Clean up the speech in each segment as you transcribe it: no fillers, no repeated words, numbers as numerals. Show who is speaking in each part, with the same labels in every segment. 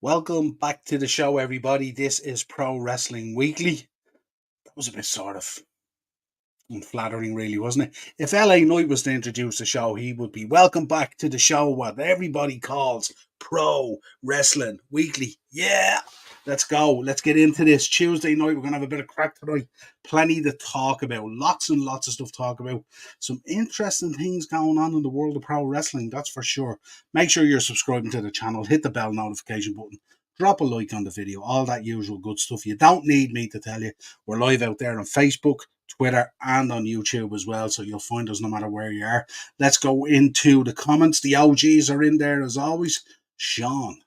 Speaker 1: Welcome back to the show, everybody. This is Pro Wrestling Weekly. That was a bit sort of unflattering, really, wasn't it? If LA Knight was to introduce the show, he would be welcome back to the show, what everybody calls Pro Wrestling Weekly. Yeah, let's go. Let's get into this. Tuesday night, we're going to have a bit of crack tonight. Plenty to talk about. Lots and lots of stuff to talk about. Some interesting things going on in the world of pro wrestling, that's for sure. Make sure you're subscribing to the channel. Hit the bell notification button. Drop a like on the video. All that usual good stuff. You don't need me to tell you. We're live out there on Facebook, Twitter, and on YouTube as well, so you'll find us no matter where you are. Let's go into the comments. The OGs are in there as always. Sean.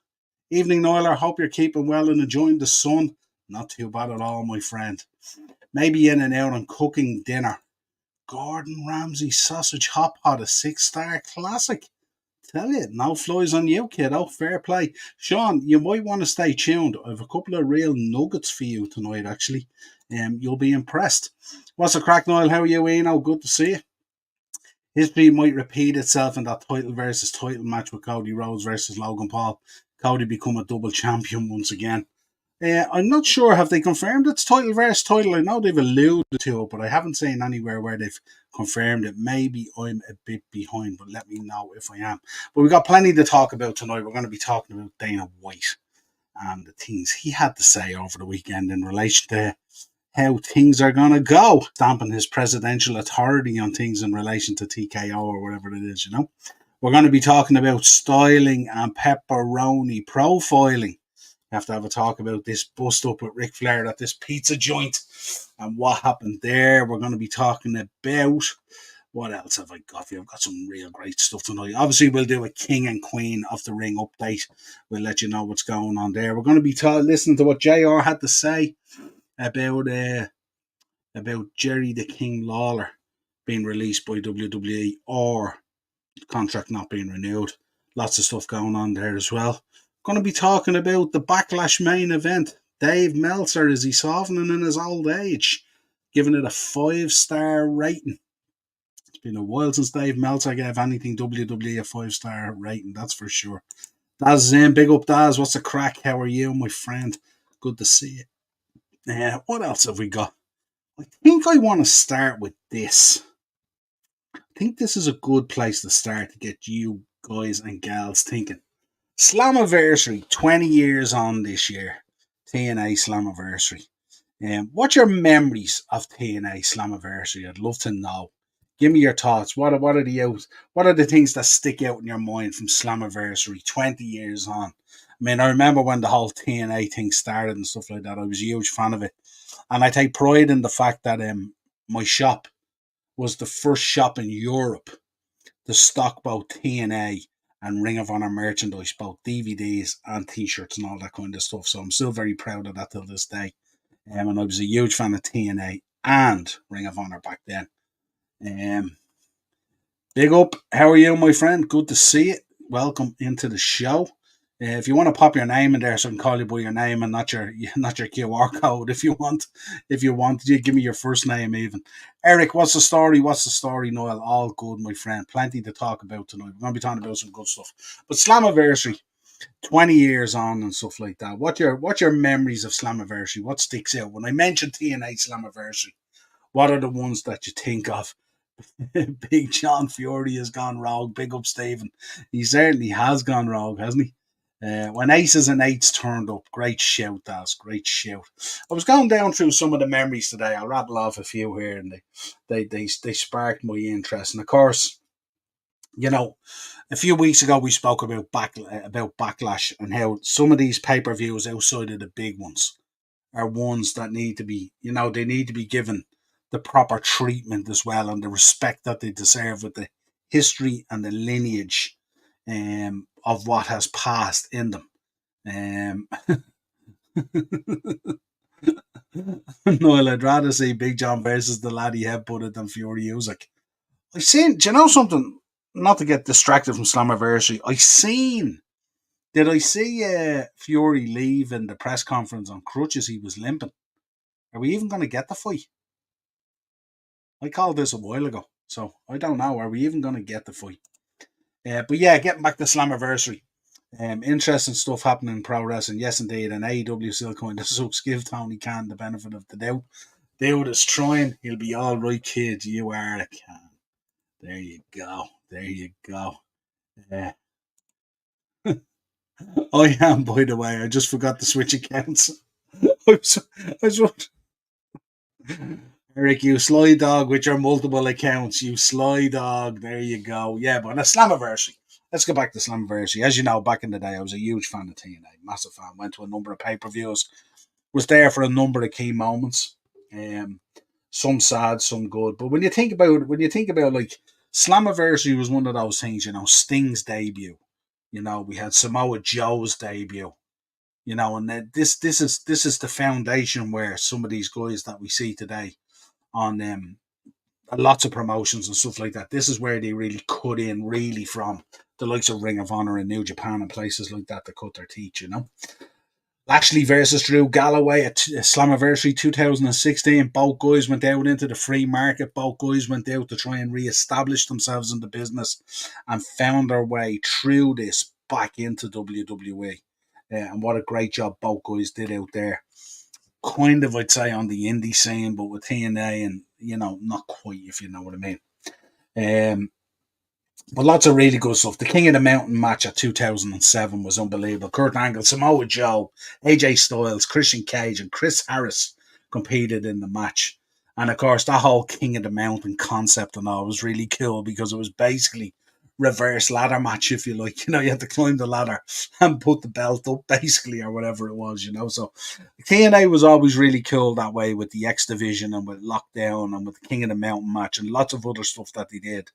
Speaker 1: Evening, Niall. I hope you're keeping well and enjoying the sun. Not too bad at all, my friend. Maybe in and out and cooking dinner. Gordon Ramsay sausage hot pot, a 6-star classic. Tell you, no flies on you, kiddo. Fair play. Sean, you might want to stay tuned. I have a couple of real nuggets for you tonight, actually. You'll be impressed. What's the crack, Niall? How are you, Eno? Good to see you. History might repeat itself in that title versus title match with Cody Rhodes versus Logan Paul. Cody become a double champion once again. I'm not sure, have they confirmed it's title versus title? I know they've alluded to it, but I haven't seen anywhere where they've confirmed it. Maybe I'm a bit behind, but let me know if I am. But we've got plenty to talk about tonight. We're going to be talking about Dana White and the things he had to say over the weekend in relation to how things are going to go, stamping his presidential authority on things in relation to TKO or whatever it is, We're going to be talking about styling and pepperoni profiling. Have to have a talk about this bust up with Ric Flair at this pizza joint and what happened there. We're going to be talking about what else have I got? I've got some real great stuff tonight. Obviously, we'll do a King and Queen of the Ring update. We'll let you know what's going on there. We're going to be listening to what JR had to say about Jerry the King Lawler being released by WWE or contract not being renewed. Lots of stuff going on there as well. Going to be talking about the Backlash main event. Dave Meltzer, is he softening in his old age? Giving it a 5-star rating. It's been a while since Dave Meltzer gave anything WWE a 5-star rating, that's for sure. Daz is in. Big up, Daz. What's the crack? How are you, my friend? Good to see you. What else have we got? I think I want to start with this. I think this is a good place to start to get you guys and gals thinking. Slammiversary, 20 years on this year. TNA Slammiversary. What's your memories of TNA Slammiversary? I'd love to know. Give me your thoughts. What are the things that stick out in your mind from Slammiversary 20 years on? I mean, I remember when the whole TNA thing started and stuff like that. I was a huge fan of it. And I take pride in the fact that my shop was the first shop in Europe to stock both TNA and Ring of Honor merchandise, both DVDs and T-shirts and all that kind of stuff. So I'm still very proud of that till this day. And I was a huge fan of TNA and Ring of Honor back then. Big up. How are you, my friend? Good to see you. Welcome into the show. If you want to pop your name in there so I can call you by your name and not your QR code if you want. You give me your first name even. Eric, what's the story? Noel? All good, my friend. Plenty to talk about tonight. We're going to be talking about some good stuff. But Slammiversary, 20 years on and stuff like that. What's your memories of Slammiversary? What sticks out? When I mention TNA Slammiversary, what are the ones that you think of? Big John Fury has gone rogue. Big up, Stephen. He certainly has gone rogue, hasn't he? When Aces and Eights turned up, great shout, Daz, great shout. I was going down through some of the memories today. I'll rattle off a few here, and they sparked my interest. And of course, a few weeks ago we spoke about Backlash and how some of these pay-per-views outside of the big ones are ones that need to be, they need to be given the proper treatment as well and the respect that they deserve with the history and the lineage of what has passed in them. Noel, I'd rather see Big John versus the lad he headbutted than Fury Usyk. I seen, do you know something? Not to get distracted from Slammiversary, did I see Fury leave in the press conference on crutches? He was limping. Are we even going to get the fight? I called this a while ago, so I don't know. Are we even going to get the fight? But yeah, getting back to Slammiversary. Interesting stuff happening in pro wrestling. Yes, indeed. And AEW still kind of sucks. Give Tony Khan the benefit of the doubt. Dude is trying. He'll be all right, kid. You are a Khan. There you go. There you go. Yeah. I am, by the way. I just forgot to switch accounts. I was, Eric, you sly dog with your multiple accounts. You sly dog. There you go. Yeah, but a Slammiversary. Let's go back to Slammiversary. As you know, back in the day, I was a huge fan of TNA. Massive fan. Went to a number of pay-per-views. Was there for a number of key moments. Um, some sad, some good. But when you think about like Slammiversary was one of those things, Sting's debut. We had Samoa Joe's debut. And this is the foundation where some of these guys that we see today on lots of promotions and stuff like that. This is where they really cut in, really from the likes of Ring of Honor and New Japan and places like that to cut their teeth. Lashley versus Drew Galloway at Slammiversary 2016. Both guys went out into the free market. Both guys went out to try and re-establish themselves in the business and found their way through this back into WWE. And what a great job both guys did out there. Kind of, I'd say, on the indie scene, but with TNA and, not quite, if you know what I mean. But lots of really good stuff. The King of the Mountain match at 2007 was unbelievable. Kurt Angle, Samoa Joe, AJ Styles, Christian Cage, and Chris Harris competed in the match. And of course, that whole King of the Mountain concept and all was really cool because it was basically reverse ladder match, if you like. You had to climb the ladder and put the belt up, basically, or whatever it was. So TNA was always really cool that way with the X Division and with Lockdown and with the King of the Mountain match and lots of other stuff that they did.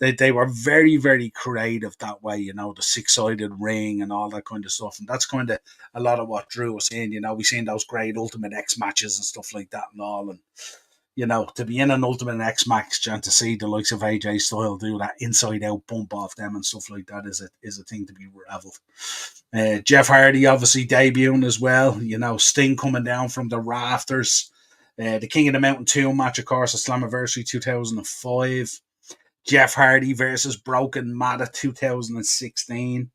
Speaker 1: They were very, very creative that way, the six-sided ring and all that kind of stuff. And that's kind of a lot of what drew us in. We seen those great Ultimate X matches and stuff like that and all. And to be in an Ultimate X match and to see the likes of AJ Styles do that inside out bump off them and stuff like that is a thing to be reveled. Jeff Hardy obviously debuting as well. Sting coming down from the rafters. The King of the Mountain 2 match, of course, at Slammiversary 2005. Jeff Hardy versus Broken Matt at 2016.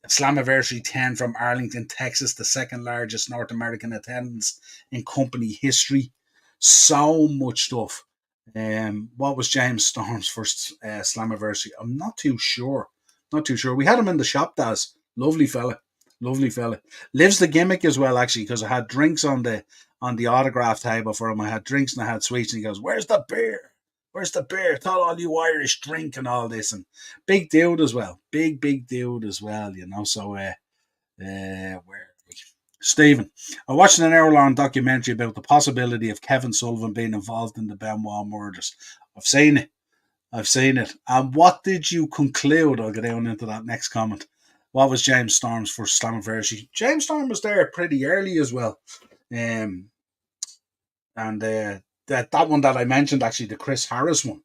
Speaker 1: Slammiversary 10 from Arlington, Texas, the second largest North American attendance in company history. So much stuff. What was James Storm's first Slammiversary? I'm not too sure. We had him in the shop, Daz. Lovely fella. Lives the gimmick as well, actually, because I had drinks on the autograph table for him. I had drinks and I had sweets, and he goes, "Where's the beer? Where's the beer? Thought all you Irish drink and all this." And big dude as well. Big dude as well, So, where Stephen, I watched an hour-long documentary about the possibility of Kevin Sullivan being involved in the Benoit murders. I've seen it. And what did you conclude? I'll get down into that next comment. What was James Storm's first Slammiversary? James Storm was there pretty early as well. And that one that I mentioned, actually, the Chris Harris one.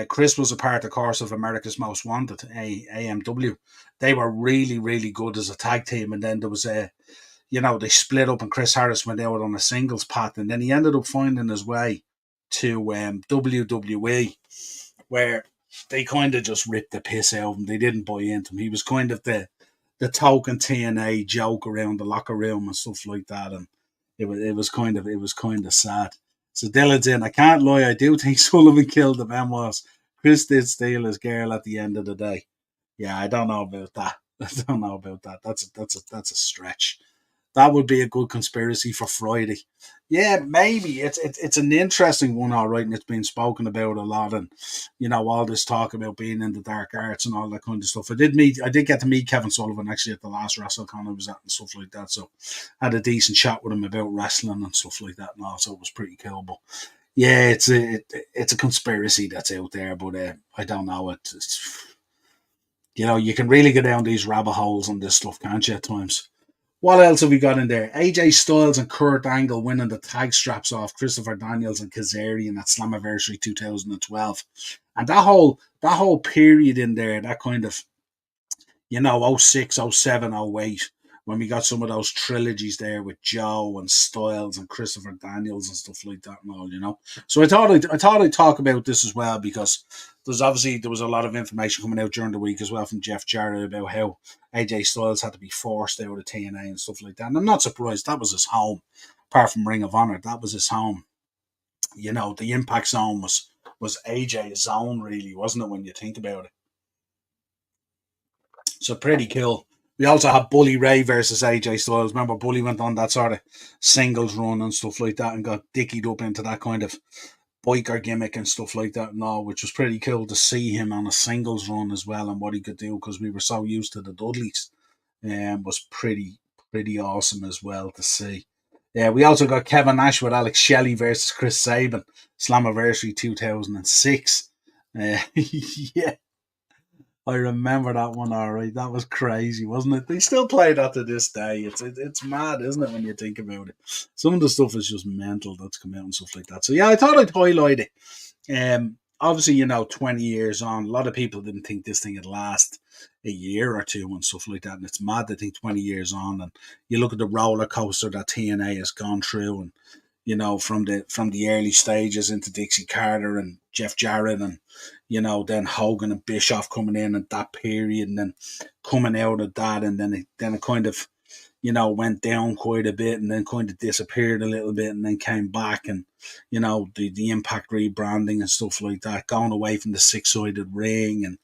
Speaker 1: Chris was a part, of course, of America's Most Wanted, AMW. They were really, really good as a tag team. And then there was they split up and Chris Harris went out on a singles path. And then he ended up finding his way to WWE, where they kind of just ripped the piss out of him. They didn't buy into him. He was kind of the token TNA joke around the locker room and stuff like that. And it was kind of sad. So Dylan's in. I can't lie. I do think Sullivan killed the Benoits. Chris did steal his girl at the end of the day. Yeah, I don't know about that. That's a stretch. That would be a good conspiracy for Friday. Yeah, maybe it's an interesting one, all right, and it's been spoken about a lot, and all this talk about being in the dark arts and all that kind of stuff. I did get to meet Kevin Sullivan actually at the last WrestleCon I was at and stuff like that. So I had a decent chat with him about wrestling and stuff like that, and all. So it was pretty cool. But yeah, it's a conspiracy that's out there, but I don't know it. You can really go down these rabbit holes on this stuff, can't you? At times. What else have we got in there? AJ Styles and Kurt Angle winning the tag straps off Christopher Daniels and Kazarian at Slammiversary 2012. And that whole period in there, that kind of, 06, 07, 08, when we got some of those trilogies there with Joe and Styles and Christopher Daniels and stuff like that and all. So I thought I'd talk about this as well because there was a lot of information coming out during the week as well from Jeff Jarrett about how AJ Styles had to be forced out of TNA and stuff like that. And I'm not surprised. That was his home. Apart from Ring of Honor, that was his home. You know, the Impact Zone was AJ's zone, really, wasn't it? When you think about it, so pretty cool. We also had Bully Ray versus AJ Styles. Remember, Bully went on that sort of singles run and stuff like that, and got dickied up into that kind of biker gimmick and stuff like that and all, which was pretty cool to see him on a singles run as well and what he could do because we were so used to the Dudleys. Was pretty awesome as well to see. Yeah, we also got Kevin Nash with Alex Shelley versus Chris Sabin, Slammiversary 2006. Yeah, I remember that one. All right, that was crazy, wasn't it? They still play that to this day. It's mad, isn't it, when you think about it? Some of the stuff is just mental that's come out and stuff like that. So yeah, I thought I'd highlight it. Obviously, 20 years on, a lot of people didn't think this thing would last a year or two and stuff like that. And it's mad to think 20 years on, and you look at the roller coaster that TNA has gone through, and from the early stages into Dixie Carter and Jeff Jarrett, and then Hogan and Bischoff coming in at that period, and then coming out of that, and then it kind of went down quite a bit, and then kind of disappeared a little bit, and then came back, and the Impact rebranding and stuff like that, going away from the six-sided ring, and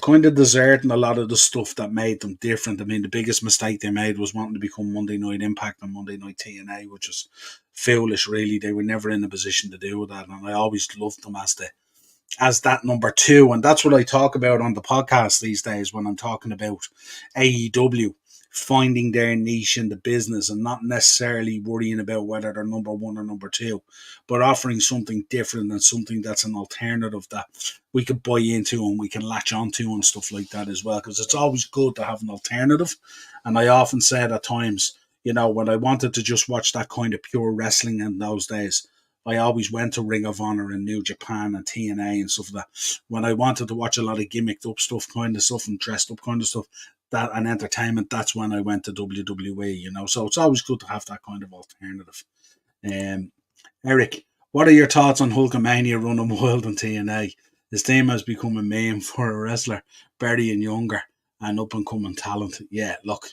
Speaker 1: kind of deserting a lot of the stuff that made them different. I mean, the biggest mistake they made was wanting to become Monday Night Impact and Monday Night TNA, which was foolish, really. They were never in a position to do that, and I always loved them as that number two. And that's what I talk about on the podcast these days when I'm talking about AEW finding their niche in the business and not necessarily worrying about whether they're number one or number two, but offering something different and something that's an alternative that we could buy into and we can latch onto and stuff like that as well. Because it's always good to have an alternative. And I often said at times, when I wanted to just watch that kind of pure wrestling in those days, I always went to Ring of Honor and New Japan and TNA and stuff like that. When I wanted to watch a lot of gimmicked up stuff, kind of stuff, and dressed up kind of stuff, that and entertainment, that's when I went to WWE, So it's always good to have that kind of alternative. Eric, what are your thoughts on Hulkamania running wild on TNA? His team has become a meme for a wrestler, burying younger and up and coming talent. Yeah, look,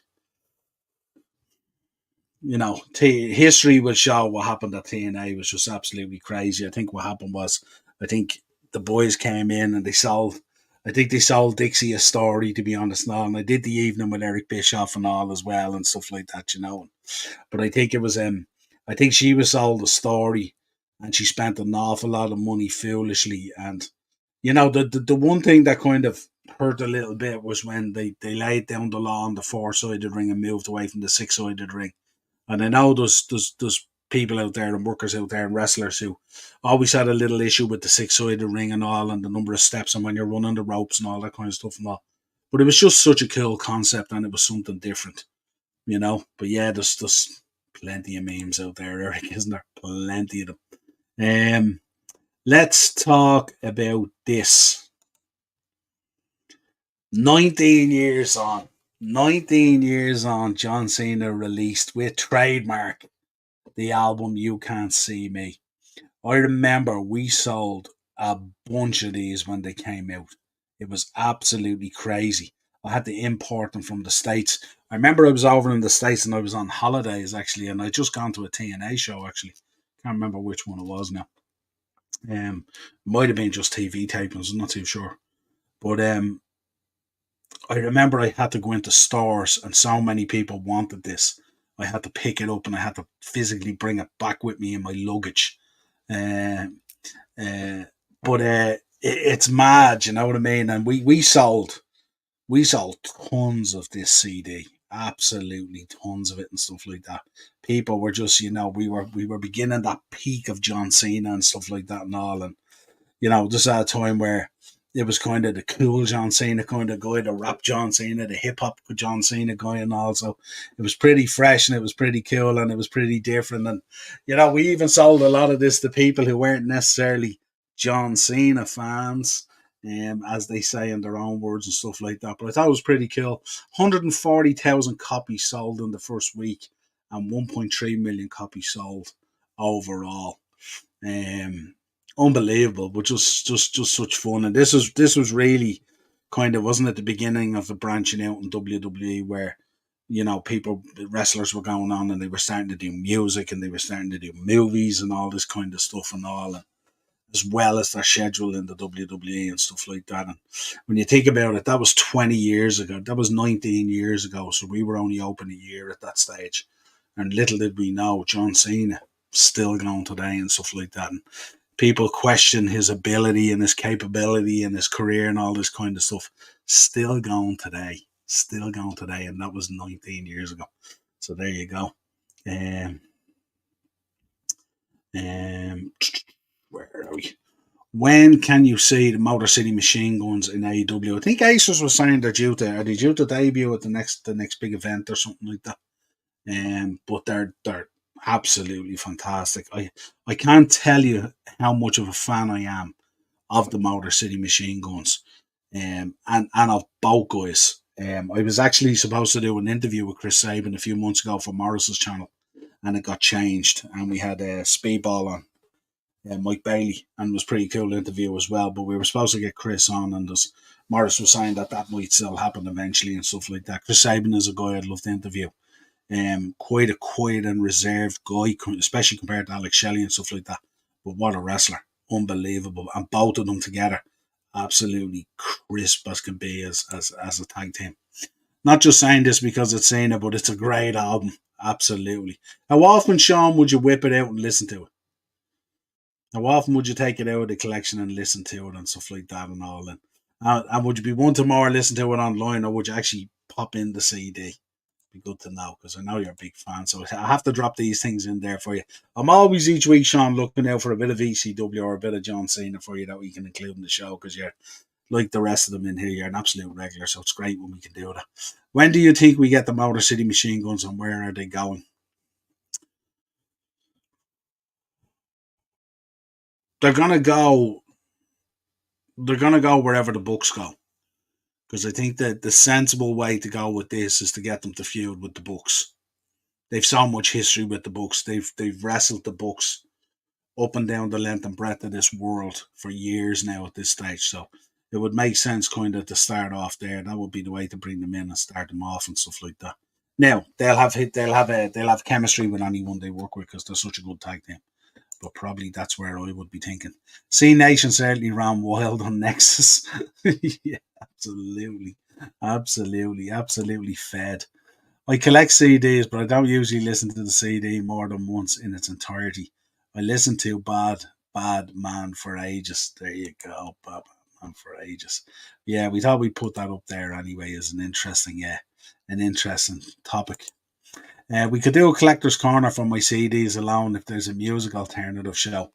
Speaker 1: history will show what happened at TNA was just absolutely crazy. I think what happened was, I think the boys came in and I think they sold Dixie a story, to be honest, now, and I did the evening with Eric Bischoff and all as well and stuff like that. But I think it was, I think she was sold a story, and she spent an awful lot of money foolishly. And the one thing that kind of hurt a little bit was when they laid down the law on the four-sided ring and moved away from the six-sided ring. And I know there's people out there and workers out there and wrestlers who always had a little issue with the six-sided ring and all, and the number of steps and when you're running the ropes and all that kind of stuff and all. But it was just such a cool concept, and it was something different. But yeah, there's plenty of memes out there, Eric, isn't there? Plenty of them. Let's talk about this. 19 years on. 19 years on, John Cena released with trademark the album You Can't See Me. I remember we sold a bunch of these when they came out. It was absolutely crazy. I had to import them from the States. I remember I was over in the States and I was on holidays actually, and I just gone to a TNA show actually. Can't remember which one it was now. Might have been just TV tapings, I'm not too sure. But I remember I had to go into stores and so many people wanted this. I had to pick it up and I had to physically bring it back with me in my luggage. Uh, uh, but it's mad, you know what I mean? And we sold tons of this CD, absolutely tons of it and stuff like that. People were just, we were beginning that peak of John Cena and stuff like that and all, and just at a time where it was kind of the cool John Cena kind of guy, the rap John Cena, the hip hop John Cena guy, and also it was pretty fresh and it was pretty cool and it was pretty different. And we even sold a lot of this to people who weren't necessarily John Cena fans, as they say in their own words and stuff like that. But I thought it was pretty cool. 140,000 copies sold in the first week, and 1.3 million copies sold overall. unbelievable, but just such fun. And this was really kind of, wasn't it, the beginning of the branching out in WWE, where people, wrestlers were going on and they were starting to do music and they were starting to do movies and all this kind of stuff and all, and as well as their schedule in the WWE and stuff like that. And when you think about it, that was 20 years ago. That was 19 years ago. So we were only open a year at that stage. And little did we know, John Cena still going today and stuff like that. And people question his ability and his capability and his career and all this kind of stuff. Still going today. Still going today. And that was 19 years ago. So there you go. Um, um, where are we? When can you see the Motor City Machine Guns in AEW? I think Acers was saying are they due to debut at the next big event or something like that. But they're absolutely fantastic. I can't tell you how much of a fan I am of the Motor City Machine Guns, and of both guys. I was actually supposed to do an interview with Chris Sabin a few months ago for Morris's channel, and it got changed, and we had a Speedball on, Mike Bailey, and it was a pretty cool interview as well. But we were supposed to get Chris on, and Morris was saying that might still happen eventually and stuff like that. Chris Sabin is a guy I'd love to interview. Quite a quiet and reserved guy, especially compared to Alex Shelley and stuff like that. But what a wrestler. Unbelievable. And both of them together, absolutely crisp as can be as a tag team. Not just saying this because it's Cena, but it's a great album. Absolutely. How often, Sean, would you whip it out and listen to it? How often would you take it out of the collection and listen to it and stuff like that and all? And would you be one to more listen to it online, or would you actually pop in the CD? Be good to know, because I know you're a big fan. So I have to drop these things in there for you. I'm always each week, Sean, looking out for a bit of ECW or a bit of John Cena for you that we can include in the show, because you're like the rest of them in here. You're an absolute regular, so it's great when we can do that. When do you think we get the Motor City Machine Guns, and where are they going? They're gonna go. They're gonna go wherever the books go, because I think that the sensible way to go with this is to get them to feud with the books. They've so much history with the books. They've wrestled the books up and down the length and breadth of this world for years now at this stage. So it would make sense kind of to start off there. That would be the way to bring them in and start them off and stuff like that. Now they'll have chemistry with anyone they work with, because they're such a good tag team. But probably that's where I would be thinking. C Nation certainly ran wild on Nexus. Yeah, absolutely, absolutely fed. I collect CDs, but I don't usually listen to the CD more than once in its entirety. I listened to Bad Man for ages. There you go, Bad Man for ages. Yeah, we thought we'd put that up there anyway as an interesting topic. We could do a collector's corner for my CDs alone if there's a music alternative show.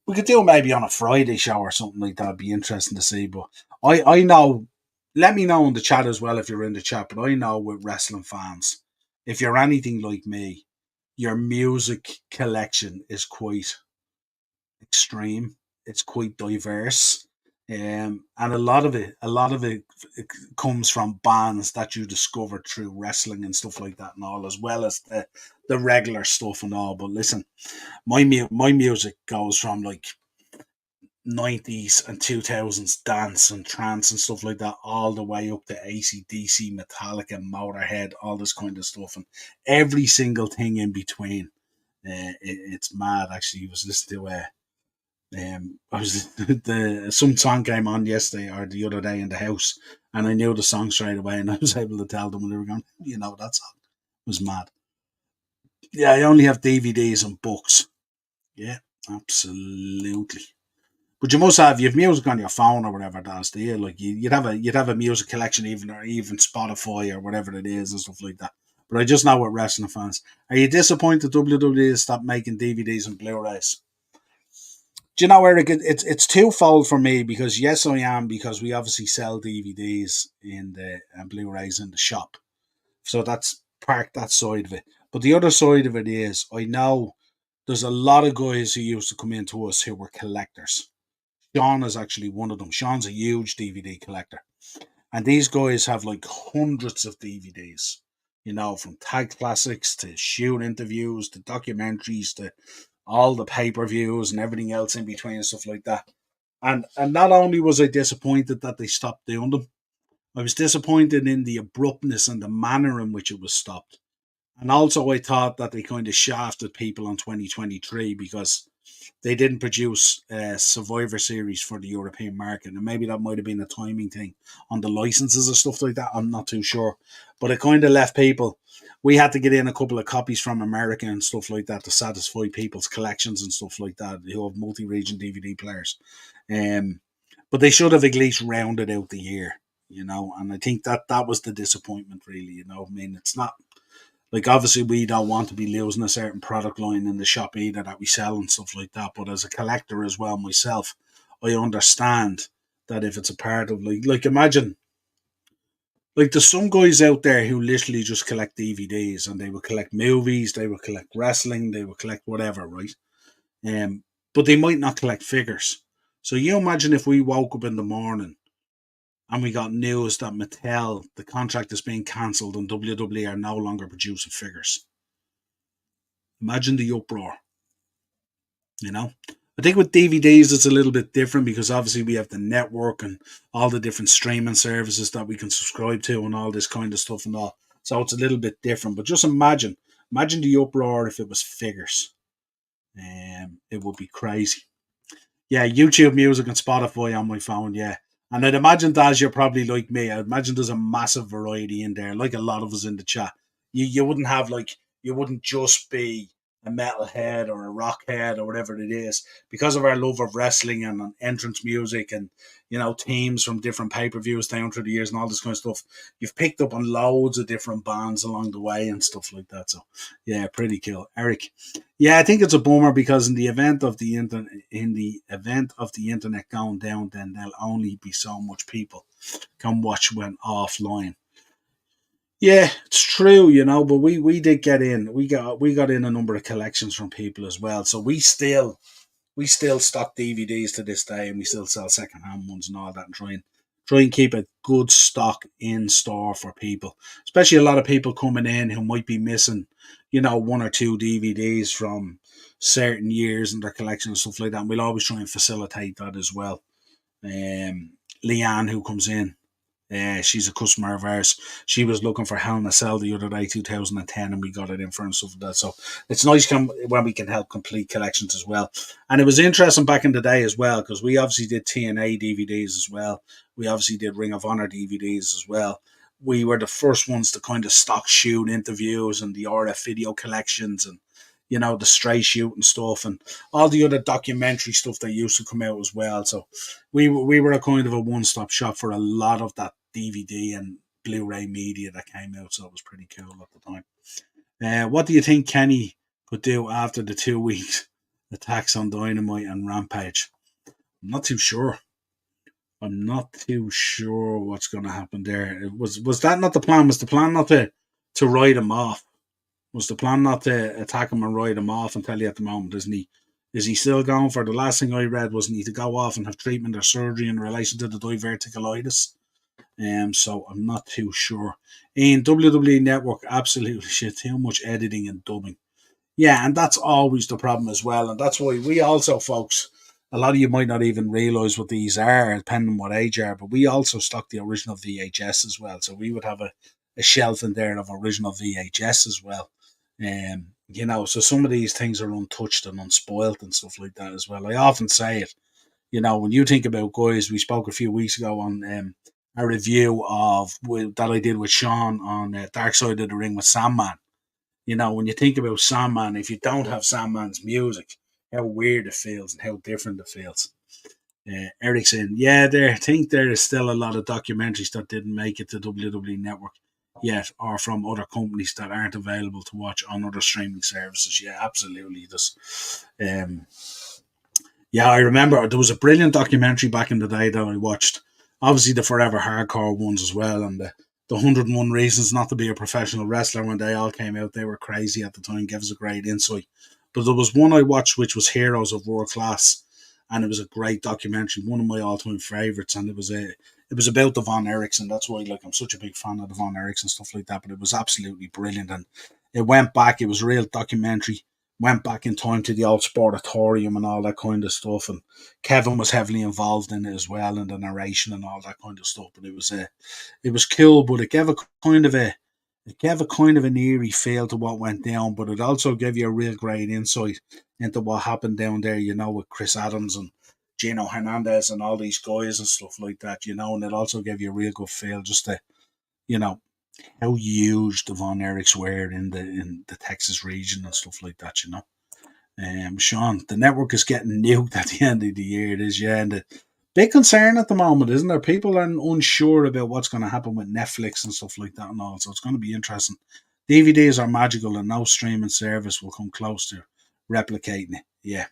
Speaker 1: We could do it maybe on a Friday show or something like that. It'd be interesting to see. But I know, let me know in the chat as well if you're in the chat. But I know with wrestling fans, if you're anything like me, your music collection is quite extreme. It's quite diverse. And a lot of it comes from bands that you discover through wrestling and stuff like that and all, as well as the regular stuff and all. But listen, my music goes from like 90s and 2000s dance and trance and stuff like that, all the way up to AC/DC, Metallica, Motorhead, all this kind of stuff, and every single thing in between. It's mad. Actually, I was listening to I was some song came on yesterday or the other day in the house, and I knew the song straight away, and I was able to tell them when they were going, that song. It was mad. Yeah, I only have DVDs and books. Yeah, absolutely. But you have music on your phone or whatever, does do you? Like you'd have a music collection, even Spotify or whatever it is and stuff like that. But I just know with wrestling fans. Are you disappointed WWE has stopped making DVDs and Blu-rays? Do you know, Eric? It's twofold for me, because yes, I am, because we obviously sell DVDs in the and Blu-rays in the shop, so that's part that side of it. But the other side of it is, I know there's a lot of guys who used to come into us who were collectors. Sean is actually one of them. Sean's a huge DVD collector. And these guys have like hundreds of DVDs, from tag classics to shoot interviews to documentaries to all the pay-per-views and everything else in between and stuff like that. And not only was I disappointed that they stopped doing them, I was disappointed in the abruptness and the manner in which it was stopped. And also, I thought that they kind of shafted people on 2023 because they didn't produce a Survivor Series for the European market. And maybe that might have been a timing thing on the licenses and stuff like that. I'm not too sure. But it kind of left people. We had to get in a couple of copies from America and stuff like that to satisfy people's collections and stuff like that who have multi region DVD players. But they should have at least rounded out the year, and I think that was the disappointment, really. I mean, it's not like, obviously we don't want to be losing a certain product line in the shop either that we sell and stuff like that. But as a collector as well myself, I understand that if it's a part of like imagine, like, there's some guys out there who literally just collect DVDs, and they will collect movies, they will collect wrestling, they will collect whatever, right? But they might not collect figures. So you imagine if we woke up in the morning and we got news that Mattel, the contract is being cancelled and WWE are no longer producing figures. Imagine the uproar, I think with DVDs it's a little bit different because obviously we have the network and all the different streaming services that we can subscribe to and all this kind of stuff and all. So it's a little bit different. But just imagine the uproar if it was figures. It would be crazy. Yeah, YouTube Music and Spotify on my phone, yeah. And I'd imagine, Daz, you're probably like me. I'd imagine there's a massive variety in there, like a lot of us in the chat. You wouldn't have, like, you wouldn't just be a metal head or a rock head or whatever it is. Because of our love of wrestling and entrance music and, teams from different pay-per-views down through the years and all this kind of stuff, you've picked up on loads of different bands along the way and stuff like that. So, yeah, pretty cool. Eric. Yeah, I think it's a bummer because in the event of the internet going down, then there'll only be so much people can watch when offline. Yeah, it's true, but we did get in. We got in a number of collections from people as well. So we still stock DVDs to this day, and we still sell secondhand ones and all that, and try and keep a good stock in store for people. Especially a lot of people coming in who might be missing, one or two DVDs from certain years in their collection and stuff like that. And we'll always try and facilitate that as well. Leanne, who comes in, she's a customer of ours. She was looking for Hell in a Cell the other day, 2010, and we got it in for and stuff like that. So it's nice when we can help complete collections as well. And it was interesting back in the day as well, because we obviously did TNA DVDs as well. We obviously did Ring of Honor DVDs as well. We were the first ones to kind of stock shoot interviews and the RF video collections and, the stray shoot and stuff and all the other documentary stuff that used to come out as well. So we were a kind of a one-stop shop for a lot of that DVD and Blu-ray media that came out. So it was pretty cool at the time. What do you think Kenny could do after the 2 weeks attacks on Dynamite and Rampage? I'm not too sure. What's going to happen there. Was that not the plan? Was the plan not to ride him off? Was the plan not to attack him and ride him off and tell you at the moment, isn't he? Is he still going for, the last thing I read, wasn't he to go off and have treatment or surgery in relation to the diverticulitis? So I'm not too sure. In WWE Network, absolutely shit, too much editing and dubbing. Yeah, and that's always the problem as well. And that's why we also, folks, a lot of you might not even realise what these are, depending on what age you are, but we also stock the original VHS as well. So we would have a shelf in there of original VHS as well. So some of these things are untouched and unspoilt and stuff like that as well. I often say it, when you think about guys, we spoke a few weeks ago on a review that I did with Sean on Dark Side of the Ring with Sandman. When you think about Sandman, if you don't have Sandman's music, how weird it feels and how different it feels. Eric saying, I think there is still a lot of documentaries that didn't make it to WWE Network yet, or from other companies that aren't available to watch on other streaming services. Yeah, absolutely. I remember there was a brilliant documentary back in the day that I watched. Obviously, the Forever Hardcore ones as well, and the 101 Reasons Not to Be a Professional Wrestler. When they all came out, they were crazy at the time. Gave us a great insight. But there was one I watched which was Heroes of World Class, and it was a great documentary, one of my all-time favorites. And it was about the Von Erichsen. That's why, I'm such a big fan of the Von Erichsen and stuff like that. But it was absolutely brilliant, and it went back. It was a real documentary went back in time to the old sportatorium and all that kind of stuff. And Kevin was heavily involved in it as well, in the narration and all that kind of stuff. But it was cool, but it gave a kind of an eerie feel to what went down, but it also gave you a real great insight into what happened down there, with Chris Adams and Gino Hernandez and all these guys and stuff like that, and it also gave you a real good feel just to, you know, how huge the Von Erichs were in the Texas region and stuff like that. Sean, the network is getting nuked at the end of the year. It is, yeah, and the big concern at the moment, isn't there? People are unsure about what's going to happen with Netflix and stuff like that and all. So it's going to be interesting. DVDs are magical, and no streaming service will come close to replicating it. Yeah,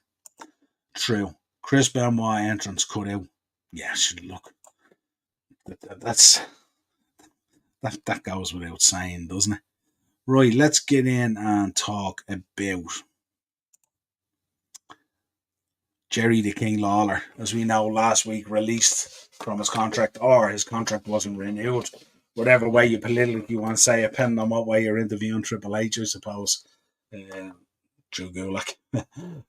Speaker 1: true. Chris Benoit entrance cut out. Yeah, look, that's that goes without saying, doesn't it? Right, let's get in and talk about Jerry the King Lawler. As we know, last week released from his contract, or his contract wasn't renewed. Whatever way you politically want to say it, depending on what way you're interviewing Triple H, I suppose. Drew Gulak.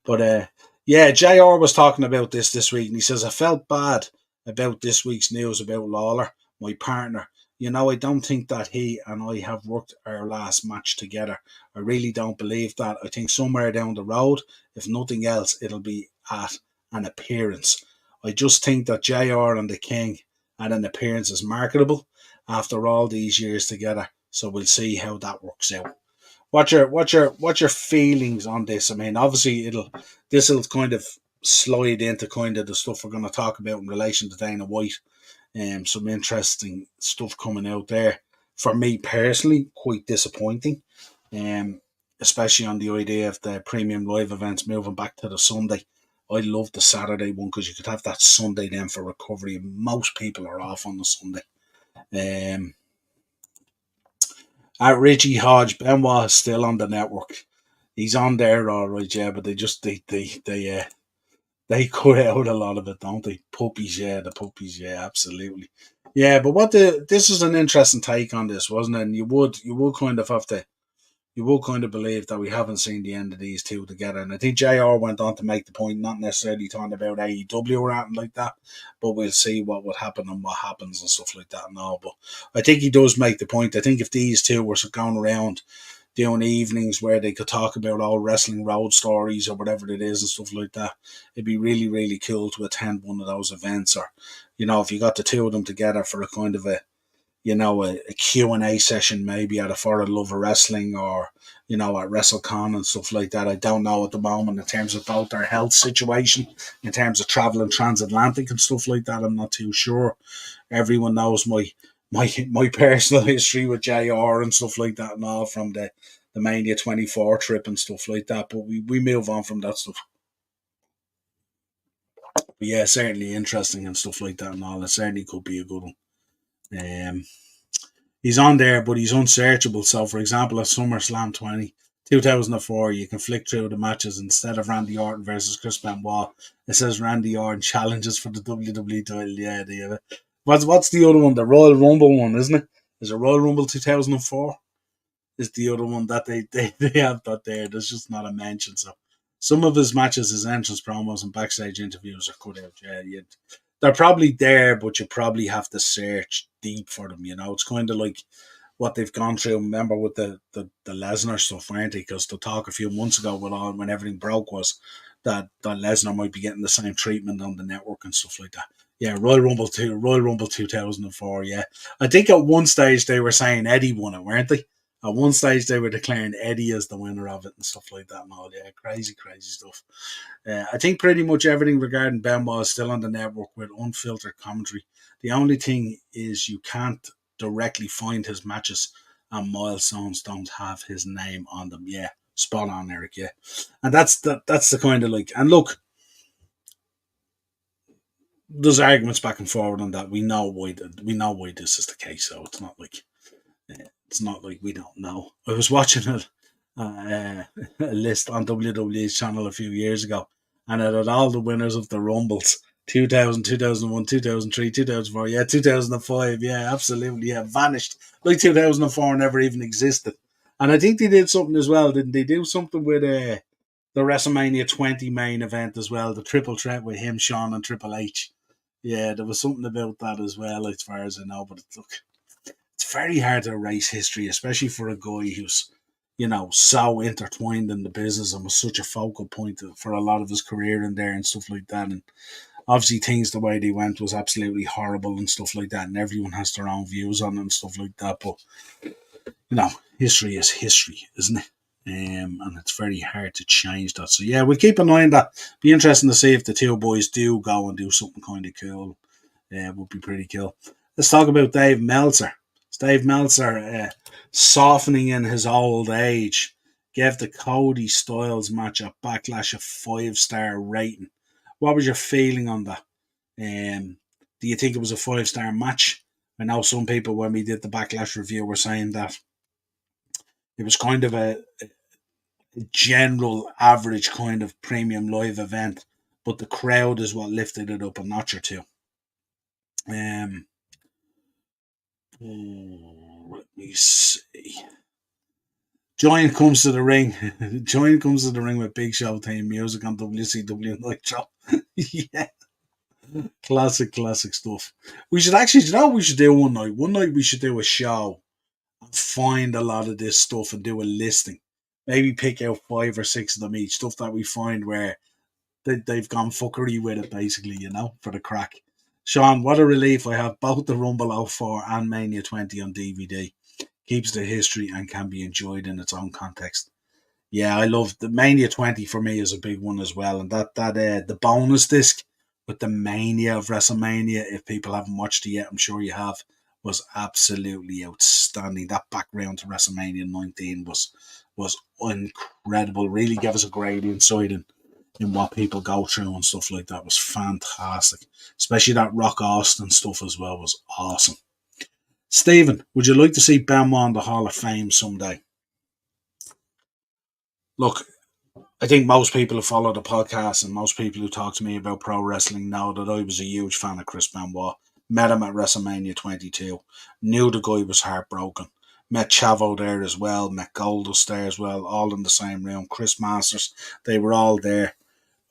Speaker 1: But yeah, JR was talking about this week, and he says, I felt bad about this week's news about Lawler, my partner. I don't think that he and I have worked our last match together. I really don't believe that. I think somewhere down the road, if nothing else, it'll be at an appearance. I just think that JR and the King at an appearance is marketable after all these years together. So we'll see how that works out. What's your feelings on this? I mean, obviously this'll kind of slide into kind of the stuff we're going to talk about in relation to Dana White. Some interesting stuff coming out there. For me personally, quite disappointing. Especially on the idea of the premium live events moving back to the Sunday. I love the Saturday one because you could have that Sunday then for recovery. Most people are off on the Sunday. At Richie Hodge, Benoit is still on the network. He's on there, all right, yeah, but they cut out a lot of it, don't they? Puppies, yeah, the puppies, yeah, absolutely, yeah. But this is an interesting take on this, wasn't it? And you would kind of have to. You will kind of believe that we haven't seen the end of these two together. And I think JR went on to make the point, not necessarily talking about AEW or anything like that, but we'll see what would happen and what happens and stuff like that and all. But I think he does make the point. I think if these two were going around doing evenings where they could talk about all wrestling road stories or whatever it is and stuff like that, it'd be really, really cool to attend one of those events. Or, if you got the two of them together for a kind of a Q&A session maybe at a For the Love of Wrestling or, at WrestleCon and stuff like that. I don't know at the moment in terms of both their health situation, in terms of traveling transatlantic and stuff like that. I'm not too sure. Everyone knows my personal history with JR and stuff like that and all from the Mania 24 trip and stuff like that. But we move on from that stuff. But yeah, certainly interesting and stuff like that and all. It certainly could be a good one. He's on there, but he's unsearchable. So, for example, at SummerSlam 2004, you can flick through the matches instead of Randy Orton versus Chris Benoit. It says Randy Orton challenges for the WWE title. Yeah, what's the other one? The Royal Rumble one, isn't it? Is it Royal Rumble 2004? Is the other one that they have that there. There's just not a mention. So, some of his matches, his entrance promos and backstage interviews are cut out. Yeah, they're probably there, but you probably have to search deep for them. It's kind of like what they've gone through. Remember with the Lesnar stuff, weren't they? Because the talk a few months ago when everything broke was that Lesnar might be getting the same treatment on the network and stuff like that. Yeah, Royal Rumble 2004. Yeah, I think at one stage they were saying Eddie won it, weren't they? At one stage they were declaring Eddie as the winner of it and stuff like that and all. Yeah, crazy stuff. I think pretty much everything regarding Benoit is still on the network with unfiltered commentary. The only thing is you can't directly find his matches and milestones don't have his name on them. Yeah, spot on, Eric. Yeah, and that's the kind of like. And look, there's arguments back and forward on that. We know why this is the case. So it's not like we don't know. I was watching a list on WWE's channel a few years ago, and it had all the winners of the Rumbles 2000, 2001, 2003, 2004, yeah, 2005, yeah, absolutely, yeah, vanished. Like 2004 never even existed. And I think they did something as well, didn't they? Do something with the WrestleMania 20 main event as well, the triple threat with him, Shawn, and Triple H. Yeah, there was something about that as well, as far as I know. But look, it's very hard to erase history, especially for a guy who's, so intertwined in the business and was such a focal point for a lot of his career in there and stuff like that. And obviously, things the way they went was absolutely horrible and stuff like that. And everyone has their own views on it and stuff like that. But history is history, isn't it? And it's very hard to change that. So yeah, we'll keep an eye on that. Be interesting to see if the two boys do go and do something kind of cool. Yeah, it would be pretty cool. Let's talk about Dave Meltzer. It's Dave Meltzer softening in his old age. Gave the Cody Styles match a Backlash a 5-star rating. What was your feeling on that? Do you think it was a 5-star match? I know some people, when we did the Backlash review, were saying that it was kind of a general average kind of premium live event, but the crowd is what lifted it up a notch or two. Let me see. Giant comes to the ring. Giant comes to the ring with Big Show theme music on WCW Nitro. Yeah. Classic stuff. We should actually, we should do one night? One night we should do a show and find a lot of this stuff and do a listing. Maybe pick out 5 or 6 of them each. Stuff that we find where they've gone fuckery with it, basically, for the crack. Sean, what a relief I have both the Rumble 04 and Mania 20 on DVD. Keeps the history and can be enjoyed in its own context. Yeah, I love the Mania 20 for me is a big one as well. And that the bonus disc with the Mania of WrestleMania, if people haven't watched it yet, I'm sure you have, was absolutely outstanding. That background to WrestleMania 19 was incredible. Really gave us a great insight in what people go through and stuff like that. It was fantastic. Especially that Rock Austin stuff as well was awesome. Stephen, would you like to see Benoit in the Hall of Fame someday? Look, I think most people who follow the podcast and most people who talk to me about pro wrestling know that I was a huge fan of Chris Benoit. Met him at WrestleMania 22. Knew the guy was heartbroken. Met Chavo there as well. Met Goldust there as well. All in the same room. Chris Masters. They were all there.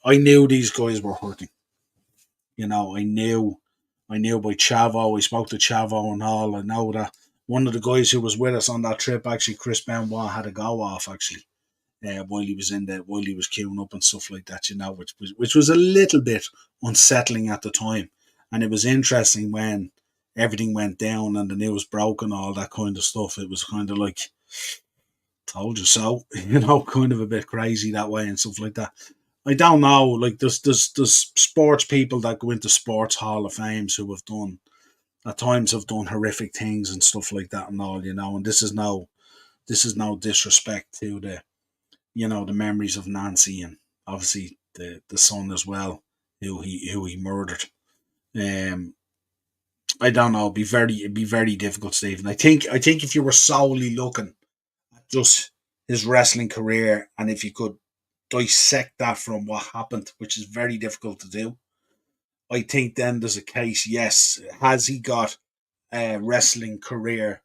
Speaker 1: I knew these guys were hurting. I knew by Chavo. I spoke to Chavo and all. I know that one of the guys who was with us on that trip, actually, Chris Benoit, had a go off, actually. While he was while he was queuing up and stuff like that, which was a little bit unsettling at the time. And it was interesting when everything went down and the news broke and all that kind of stuff. It was kind of like, told you so, kind of a bit crazy that way and stuff like that. I don't know, like there's sports people that go into sports Hall of Fames who have done, at times have done horrific things and stuff like that and all, and this is no disrespect to the memories of Nancy and obviously the son as well, who he murdered. I don't know. It'd be very difficult, Stephen. I think if you were solely looking at just his wrestling career, and if you could dissect that from what happened, which is very difficult to do, I think then there's a case. Yes, has he got a wrestling career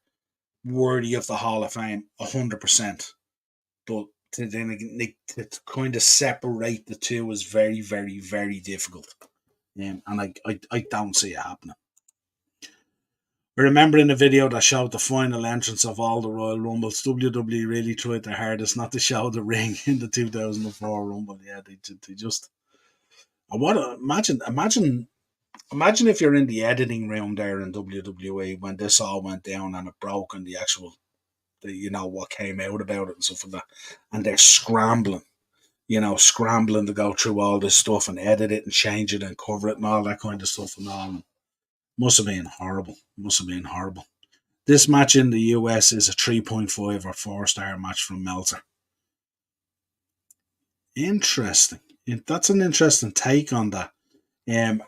Speaker 1: worthy of the Hall of Fame? 100%. But to kind of separate the two is very, very, very difficult. And I don't see it happening. I remember in the video that showed the final entrance of all the Royal Rumbles, WWE really tried their hardest not to show the ring in the 2004 Rumble. Yeah, they just. I want to imagine if you're in the editing room there in WWE when this all went down and it broke and the actual, what came out about it and stuff like that, and they're scrambling to go through all this stuff and edit it and change it and cover it and all that kind of stuff and all. Must have been horrible. This match in the US is a 3.5 or 4-star match from Meltzer. Interesting. That's an interesting take on that.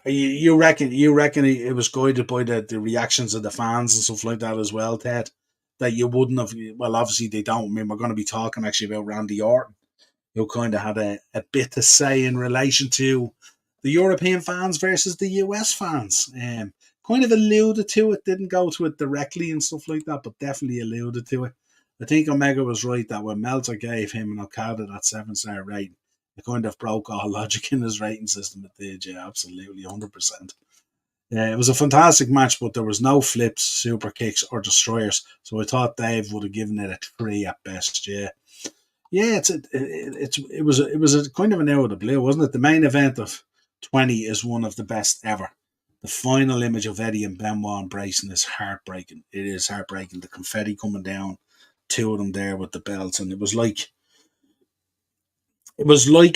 Speaker 1: You reckon it was guided by the reactions of the fans and stuff like that as well, Ted? That you wouldn't have. Well, obviously they don't. I mean, we're going to be talking actually about Randy Orton, who kind of had a bit to say in relation to the European fans versus the US fans. Kind of alluded to it, didn't go to it directly and stuff like that, but definitely alluded to it. I think Omega was right that when Meltzer gave him an Okada that 7-star rating, it kind of broke all logic in his rating system. It did, yeah, absolutely, 100%. Yeah, it was a fantastic match, but there was no flips, super kicks, or destroyers. So I thought Dave would have given it a 3 at best. Yeah, yeah. It was a kind of an out of the blue, wasn't it? The main event of 20 is one of the best ever. The final image of Eddie and Benoit embracing is heartbreaking. It is heartbreaking. The confetti coming down, two of them there with the belts, and it was like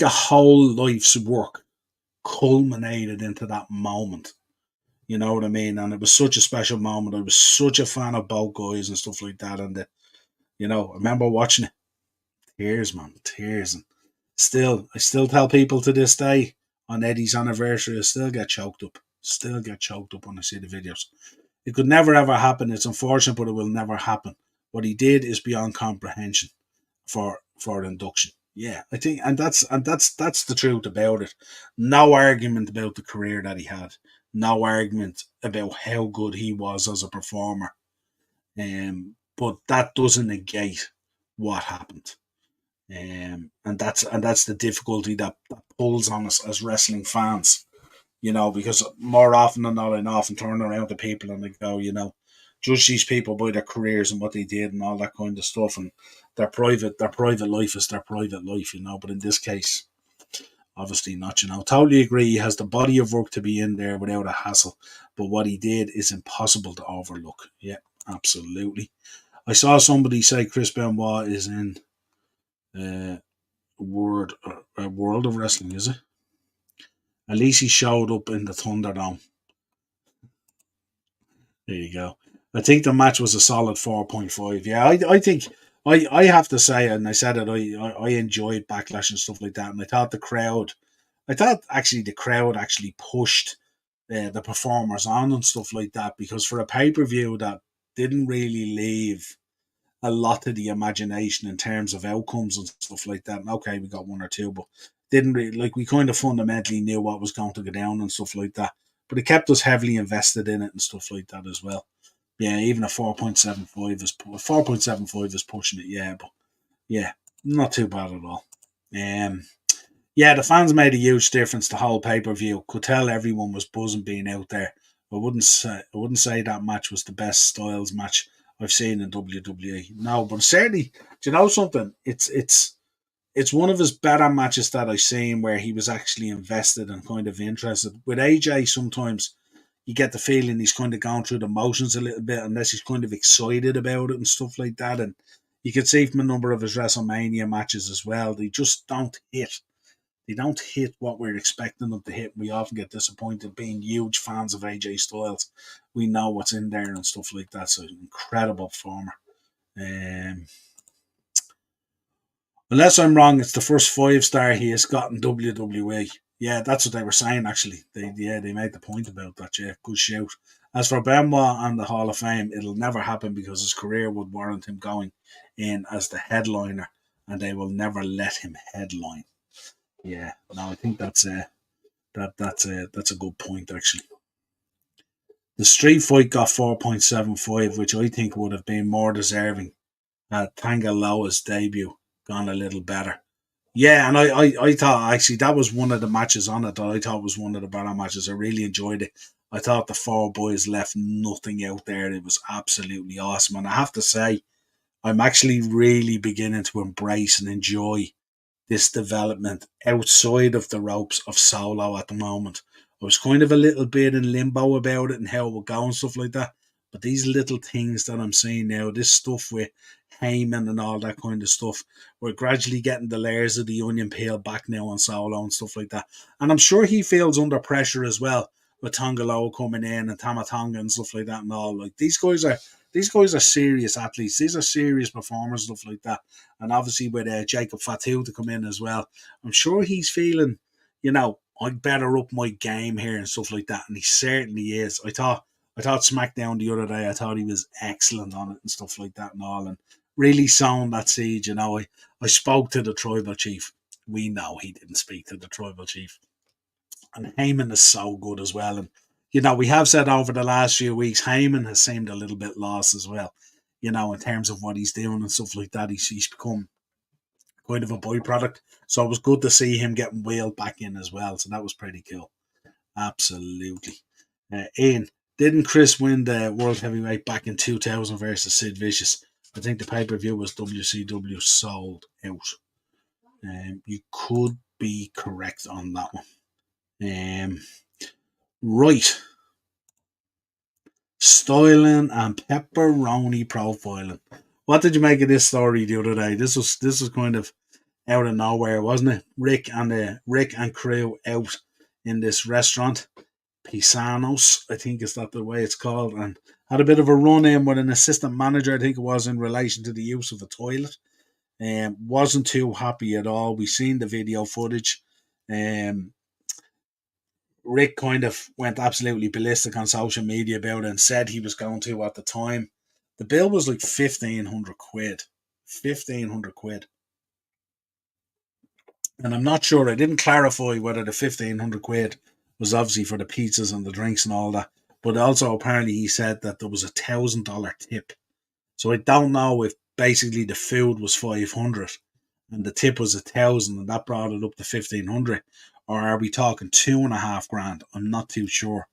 Speaker 1: a whole life's work culminated into that moment. You know what I mean? And it was such a special moment. I was such a fan of both guys and stuff like that. And I remember watching it. Tears, man, tears. And I still tell people to this day on Eddie's anniversary, I still get choked up. Still get choked up when I see the videos. It could never ever happen. It's unfortunate, but it will never happen. What he did is beyond comprehension for induction. Yeah, I think, and that's the truth about it. No argument about the career that he had. No argument about how good he was as a performer. But that doesn't negate what happened. And that's the difficulty that pulls on us as wrestling fans. Because more often than not, I often turn around to people and they go, judge these people by their careers and what they did and all that kind of stuff, and their private life is their private life, But in this case, obviously not. Totally agree. He has the body of work to be in there without a hassle, but what he did is impossible to overlook. Yeah, absolutely. I saw somebody say Chris Benoit is in uh, World of Wrestling, is it? At least he showed up in the Thunderdome. There you go. I think the match was a solid 4.5. Yeah, I think I have to say, and I said it, I enjoyed Backlash and stuff like that, and I thought actually the crowd actually pushed the performers on and stuff like that, because for a pay per view that didn't really leave a lot to the imagination in terms of outcomes and stuff like that. And okay, we got one or two, but didn't really, like, we kind of fundamentally knew what was going to go down and stuff like that. But it kept us heavily invested in it and stuff like that as well. Yeah, even a 4.75 is pushing it. Yeah, but yeah, not too bad at all. Um, yeah, the fans made a huge difference. The whole pay per view could tell everyone was buzzing being out there. I wouldn't say that match was the best Styles match I've seen in WWE. No, but certainly, do you know something? It's one of his better matches that I've seen where he was actually invested and kind of interested. With AJ, sometimes you get the feeling he's kind of going through the motions a little bit, unless he's kind of excited about it and stuff like that. And you can see from a number of his WrestleMania matches as well, they just don't hit. They don't hit what we're expecting them to hit. We often get disappointed. Being huge fans of AJ Styles, we know what's in there and stuff like that. So incredible performer. Um, Unless I'm wrong, it's the first 5-star he has got in WWE. Yeah, that's what they were saying actually. They made the point about that. Yeah, good shout. As for Benoit and the Hall of Fame, it'll never happen because his career would warrant him going in as the headliner, and they will never let him headline. Yeah, no, I think that's a good point actually. The street fight got 4.75, which I think would have been more deserving had Tangaloa's debut gone a little better. Yeah, and I thought actually that was one of the matches on it that I thought was one of the better matches. I really enjoyed it. I thought the four boys left nothing out there. It was absolutely awesome. And I have to say, I'm actually really beginning to embrace and enjoy this development outside of the ropes of Solo at the moment. I was kind of a little bit in limbo about it and how it would go and stuff like that. But these little things that I'm seeing now, this stuff with Heyman and all that kind of stuff, we're gradually getting the layers of the onion peeled back now on Solo and stuff like that. And I'm sure he feels under pressure as well with Tongaloa coming in and Tamatonga and stuff like that and all. Like these guys are serious athletes. These are serious performers, stuff like that. And obviously with Jacob Fatu to come in as well, I'm sure he's feeling, I'd better up my game here and stuff like that. And he certainly is. I thought SmackDown the other day, I thought he was excellent on it and stuff like that and all. And really sown that seed, I spoke to the tribal chief. We know he didn't speak to the tribal chief. And Heyman is so good as well. And, we have said over the last few weeks, Heyman has seemed a little bit lost as well, in terms of what he's doing and stuff like that. He's become kind of a byproduct. So it was good to see him getting wheeled back in as well. So that was pretty cool. Absolutely. Ian, didn't Chris win the World Heavyweight back in 2000 versus Sid Vicious? I think the pay per view was WCW sold out. You could be correct on that one. Right. Styling and pepperoni profiling. What did you make of this story the other day? This was kind of out of nowhere, wasn't it? Rick and crew out in this restaurant, Pisanos, I think is that the way it's called, and had a bit of a run in with an assistant manager. I think it was in relation to the use of the toilet. Wasn't too happy at all. We seen the video footage. Rick kind of went absolutely ballistic on social media about it and said he was going to at the time. The bill was like 1,500 quid. 1,500 quid. And I'm not sure, I didn't clarify whether the 1,500 quid was obviously for the pizzas and the drinks and all that. But also apparently he said that there was $1,000 tip. So I don't know if basically the food was 500 and the tip was 1,000 and that brought it up to 1,500. Or are we talking 2.5 grand? I'm not too sure.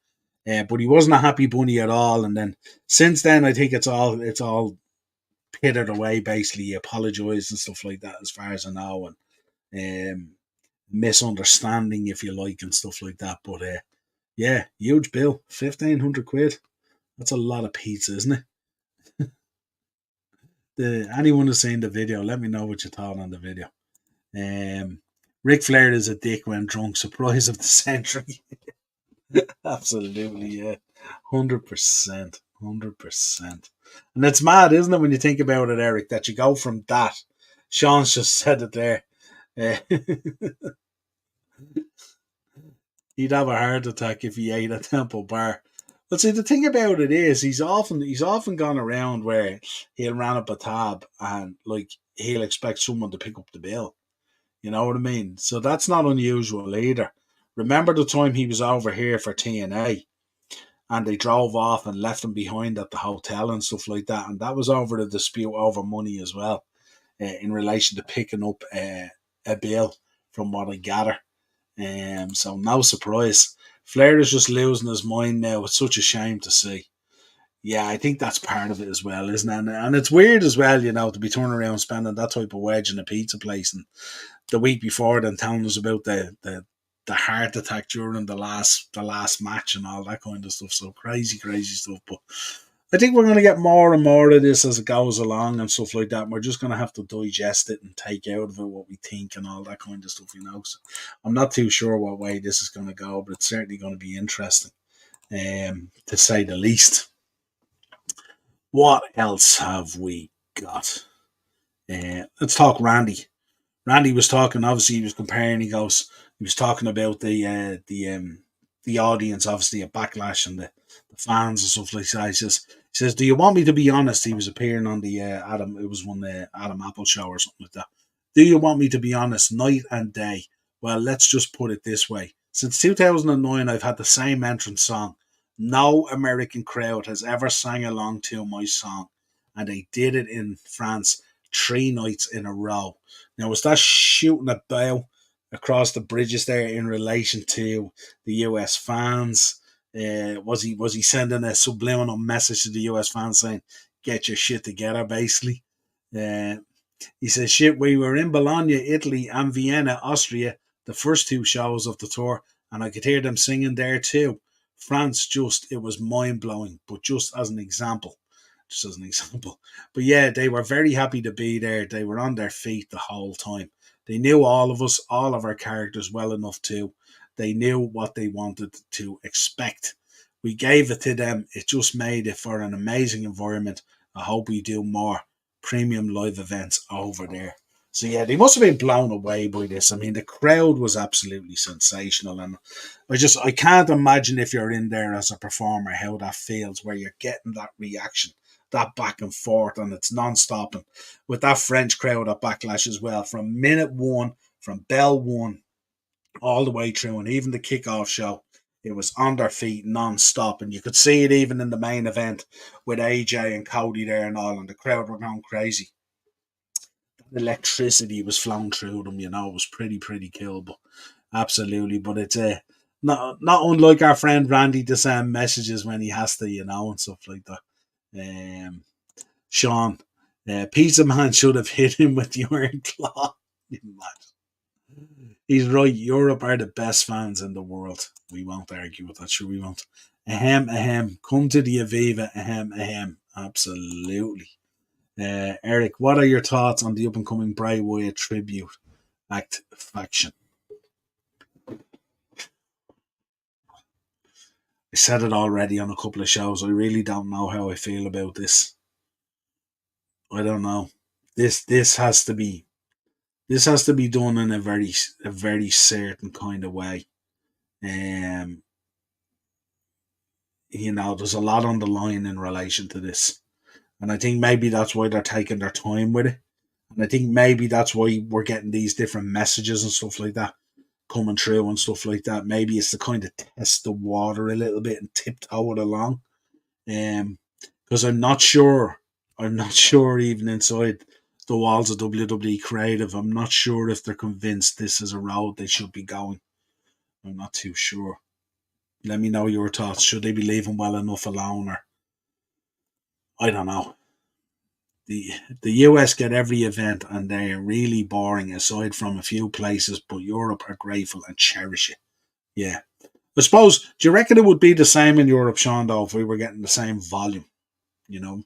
Speaker 1: But he wasn't a happy bunny at all. And then since then, I think it's all pittered away. Basically, he apologized and stuff like that, as far as I know, and misunderstanding, if you like, and stuff like that. But yeah, huge bill, 1,500 quid. That's a lot of pizza, isn't it? Anyone who's seen the video, let me know what you thought on the video. Ric Flair is a dick when drunk. Surprise of the century. Absolutely, yeah. 100%. 100%. And it's mad, isn't it, when you think about it, Eric, that you go from that. Sean's just said it there. He'd have a heart attack if he ate a Temple Bar. But see, the thing about it is, he's often gone around where he'll run up a tab and like he'll expect someone to pick up the bill. You know what I mean? So that's not unusual either. Remember the time he was over here for TNA and they drove off and left him behind at the hotel and stuff like that. And that was over the dispute over money as well, in relation to picking up a bill, from what I gather. So no surprise. Flair is just losing his mind now. It's such a shame to see. Yeah, I think that's part of it as well, isn't it? And it's weird as well, to be turning around spending that type of wedge in a pizza place and the week before then telling us about the heart attack during the last match and all that kind of stuff. So crazy stuff. But I think we're going to get more and more of this as it goes along and stuff like that. And we're just going to have to digest it and take out of it what we think and all that kind of stuff, So I'm not too sure what way this is going to go, but it's certainly going to be interesting, to say the least. What else have we got? Let's talk Randy. Randy was talking. Obviously, he was comparing. He was talking about the audience, obviously, at Backlash and the fans and stuff like that. He says, "Do you want me to be honest?" He was appearing on the Adam. It was one the Adam Apple show or something like that. Do you want me to be honest, night and day? Well, let's just put it this way. Since 2009, I've had the same entrance song. No American crowd has ever sang along to my song, and they did it in France 3 nights in a row. Now, was that shooting a bow across the bridges there in relation to the US fans? Was he sending a subliminal message to the US fans saying, "Get your shit together," basically? He says, "Shit, we were in Bologna, Italy, and Vienna, Austria, the first 2 shows of the tour, and I could hear them singing there too. France, it was mind blowing, but just as an example." But yeah, they were very happy to be there. They were on their feet the whole time. They knew all of us, all of our characters well enough too. They knew what they wanted to expect. We gave it to them. It just made it for an amazing environment. I hope we do more premium live events over there. So yeah, they must have been blown away by this. I mean, the crowd was absolutely sensational, and I can't imagine if you're in there as a performer how that feels, where you're getting that reaction, that back and forth, and it's non-stop. And with that French crowd at Backlash as well, from minute 1, from bell 1, all the way through, and even the kickoff show, it was on their feet non-stop, and you could see it even in the main event with AJ and Cody there and all, and the crowd were going crazy. electricity was flowing through them. You know, it was pretty cool. But absolutely, but it's not unlike our friend Randy to send messages when he has to, you know, and stuff like that. Um, Sean, Pizza Man should have hit him with the iron claw. He's right. Europe are the best fans in the world. We won't argue with that. Sure, we won't. Ahem, ahem. Come to the Aviva. Ahem, ahem. Absolutely. Eric, what are your thoughts on the up and coming Bray Wyatt tribute act faction? I said it already on a couple of shows. I really don't know how I feel about this. I don't know. This has to be done in a very certain kind of way. Um, you know, there's a lot on the line in relation to this. And I think maybe that's why they're taking their time with it. And I think maybe that's why we're getting these different messages and stuff like that coming through and stuff like that. Maybe it's to kind of test the water a little bit and tiptoe it along. Because I'm not sure. I'm not sure even inside the walls of WWE Creative. I'm not sure if they're convinced this is a road they should be going. I'm not too sure. Let me know your thoughts. Should they be leaving well enough alone, or I don't know. The US get every event and they're really boring aside from a few places, but Europe are grateful and cherish it. Yeah. I suppose, do you reckon it would be the same in Europe, Sean, though, if we were getting the same volume? You know?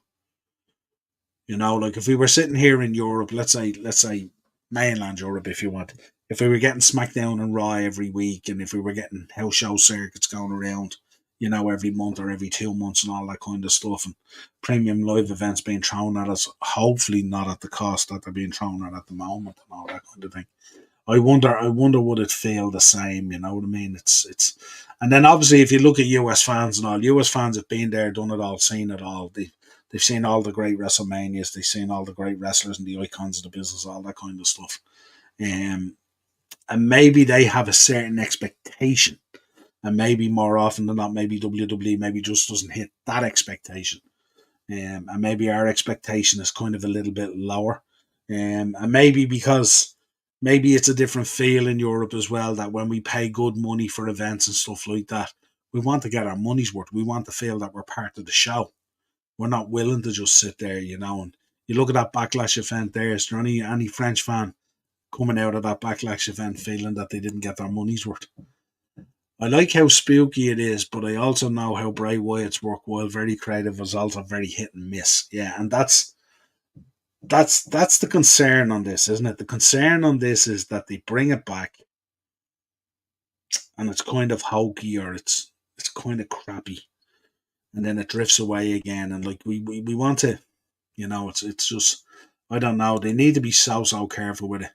Speaker 1: You know, like if we were sitting here in Europe, let's say mainland Europe if you want. If we were getting SmackDown and Raw every week and if we were getting house show circuits going around, you know, every month or every 2 months and all that kind of stuff and premium live events being thrown at us, hopefully not at the cost that they're being thrown at the moment and all that kind of thing. I wonder would it feel the same, you know what I mean? It's and then obviously if you look at US fans and all, US fans have been there, done it all, seen it all. They've seen all the great WrestleManias, they've seen all the great wrestlers and the icons of the business, all that kind of stuff. And maybe they have a certain expectation. And maybe more often than not, maybe WWE maybe just doesn't hit that expectation. And maybe our expectation is kind of a little bit lower. And maybe because maybe it's a different feel in Europe as well, that when we pay good money for events and stuff like that, we want to get our money's worth. We want to feel that we're part of the show. We're not willing to just sit there, you know. And you look at that Backlash event there, is there any French fan coming out of that Backlash event feeling that they didn't get their money's worth? I like how spooky it is, but I also know how Bray Wyatt's work, while very creative, is also very hit and miss. Yeah, and that's the concern on this, isn't it? The concern on this is that they bring it back and it's kind of hokey or it's kind of crappy, and then it drifts away again. And like we want to, you know, it's just I don't know. They need to be so careful with it.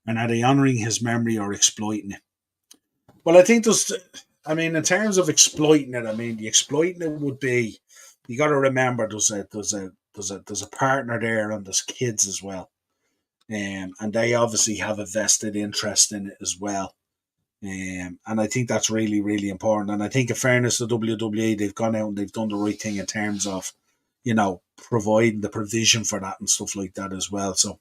Speaker 1: And are they honouring his memory or exploiting it? Well, I think there's. I mean, in terms of exploiting it, I mean, the exploiting it would be. You got to remember, there's a partner there, and there's kids as well, and they obviously have a vested interest in it as well. And I think that's really important. And I think, in fairness to WWE, they've gone out and they've done the right thing in terms of, you know, providing the provision for that and stuff like that as well. So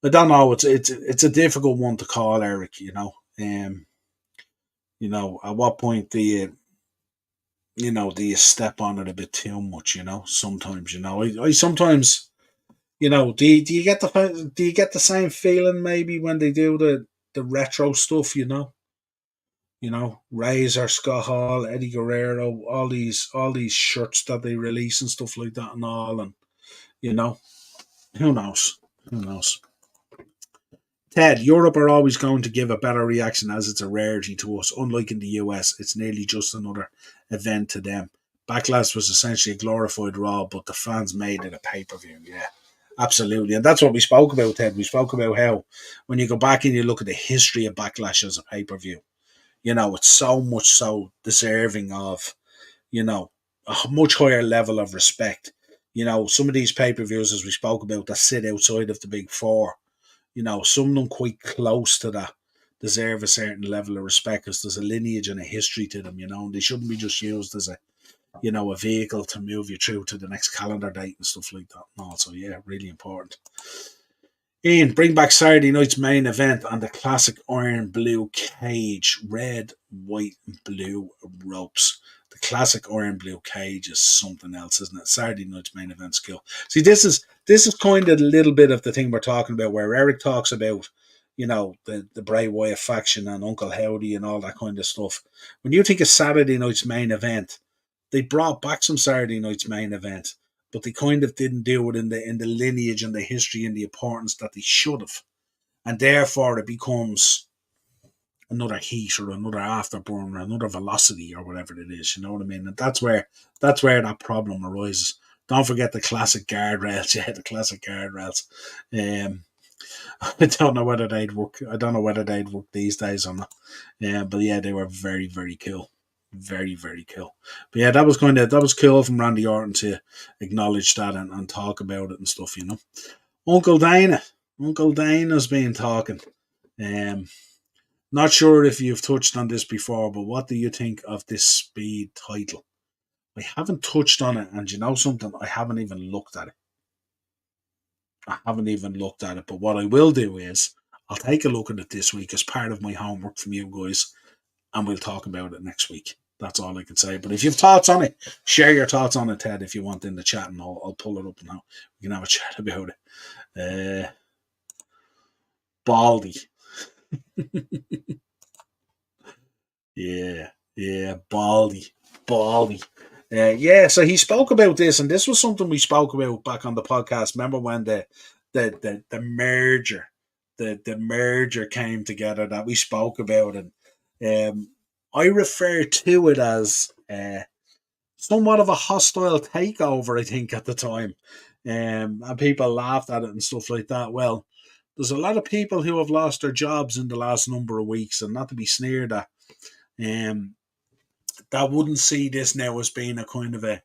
Speaker 1: I don't know. It's a difficult one to call, Eric. You know, at what point do you step on it a bit too much? You know, sometimes, you know, I sometimes, you know, do you get the same feeling maybe when they do the retro stuff? You know, Razor, Scott Hall, Eddie Guerrero, all these shirts that they release and stuff like that and all, and you know, who knows, who knows. Ted, Europe are always going to give a better reaction as it's a rarity to us. Unlike in the US, it's nearly just another event to them. Backlash was essentially a glorified Raw, but the fans made it a pay per view. Yeah, absolutely. And that's what we spoke about, Ted. We spoke about how when you go back and you look at the history of Backlash as a pay per view, you know, it's so much so deserving of, you know, a much higher level of respect. You know, some of these pay per views, as we spoke about, that sit outside of the big four, you know, some of them quite close to that deserve a certain level of respect because there's a lineage and a history to them, you know, and they shouldn't be just used as a vehicle to move you through to the next calendar date and stuff like that. No, so yeah, really important. Ian, bring back Saturday night's main event on the classic iron blue cage, red, white, and blue ropes. The classic iron blue cage is something else, isn't it? Saturday night's main event skill. See, this is kind of a little bit of the thing we're talking about, where Eric talks about, the Bray Wyatt faction and Uncle Howdy and all that kind of stuff. When you think of Saturday night's main event, they brought back some Saturday night's main event, but they kind of didn't do it in the lineage and the history and the importance that they should have, and therefore it becomes another heat or another afterburn or another velocity or whatever it is. You know what I mean? And that's where that problem arises. Don't forget the classic guardrails. Yeah, the classic guardrails. Um, I don't know whether they'd work. I don't know whether they'd work these days or not. Yeah, but yeah, they were very, very cool. Very, very cool. But yeah, that was cool from Randy Orton to acknowledge that and talk about it and stuff. Uncle Dana, Uncle Dana's been talking. Um, Not sure if you've touched on this before, but what do you think of this Speed title? I haven't touched on it, and you know something, I haven't even looked at it. I haven't even looked at it, but what I will do is I'll take a look at it this week as part of my homework from you guys, and we'll talk about it next week. That's all I can say. But if you have thoughts on it, share your thoughts on it, Ted, if you want in the chat, and I'll pull it up now. We can have a chat about it. Baldy. Yeah, yeah, Baldy. Yeah, so he spoke about this, and this was something we spoke about back on the podcast. Remember when the merger, the merger came together that we spoke about, and I refer to it as somewhat of a hostile takeover. I think at the time, and people laughed at it and stuff like that. Well, there's a lot of people who have lost their jobs in the last number of weeks, and not to be sneered at. Um, that wouldn't see this now as being a kind of a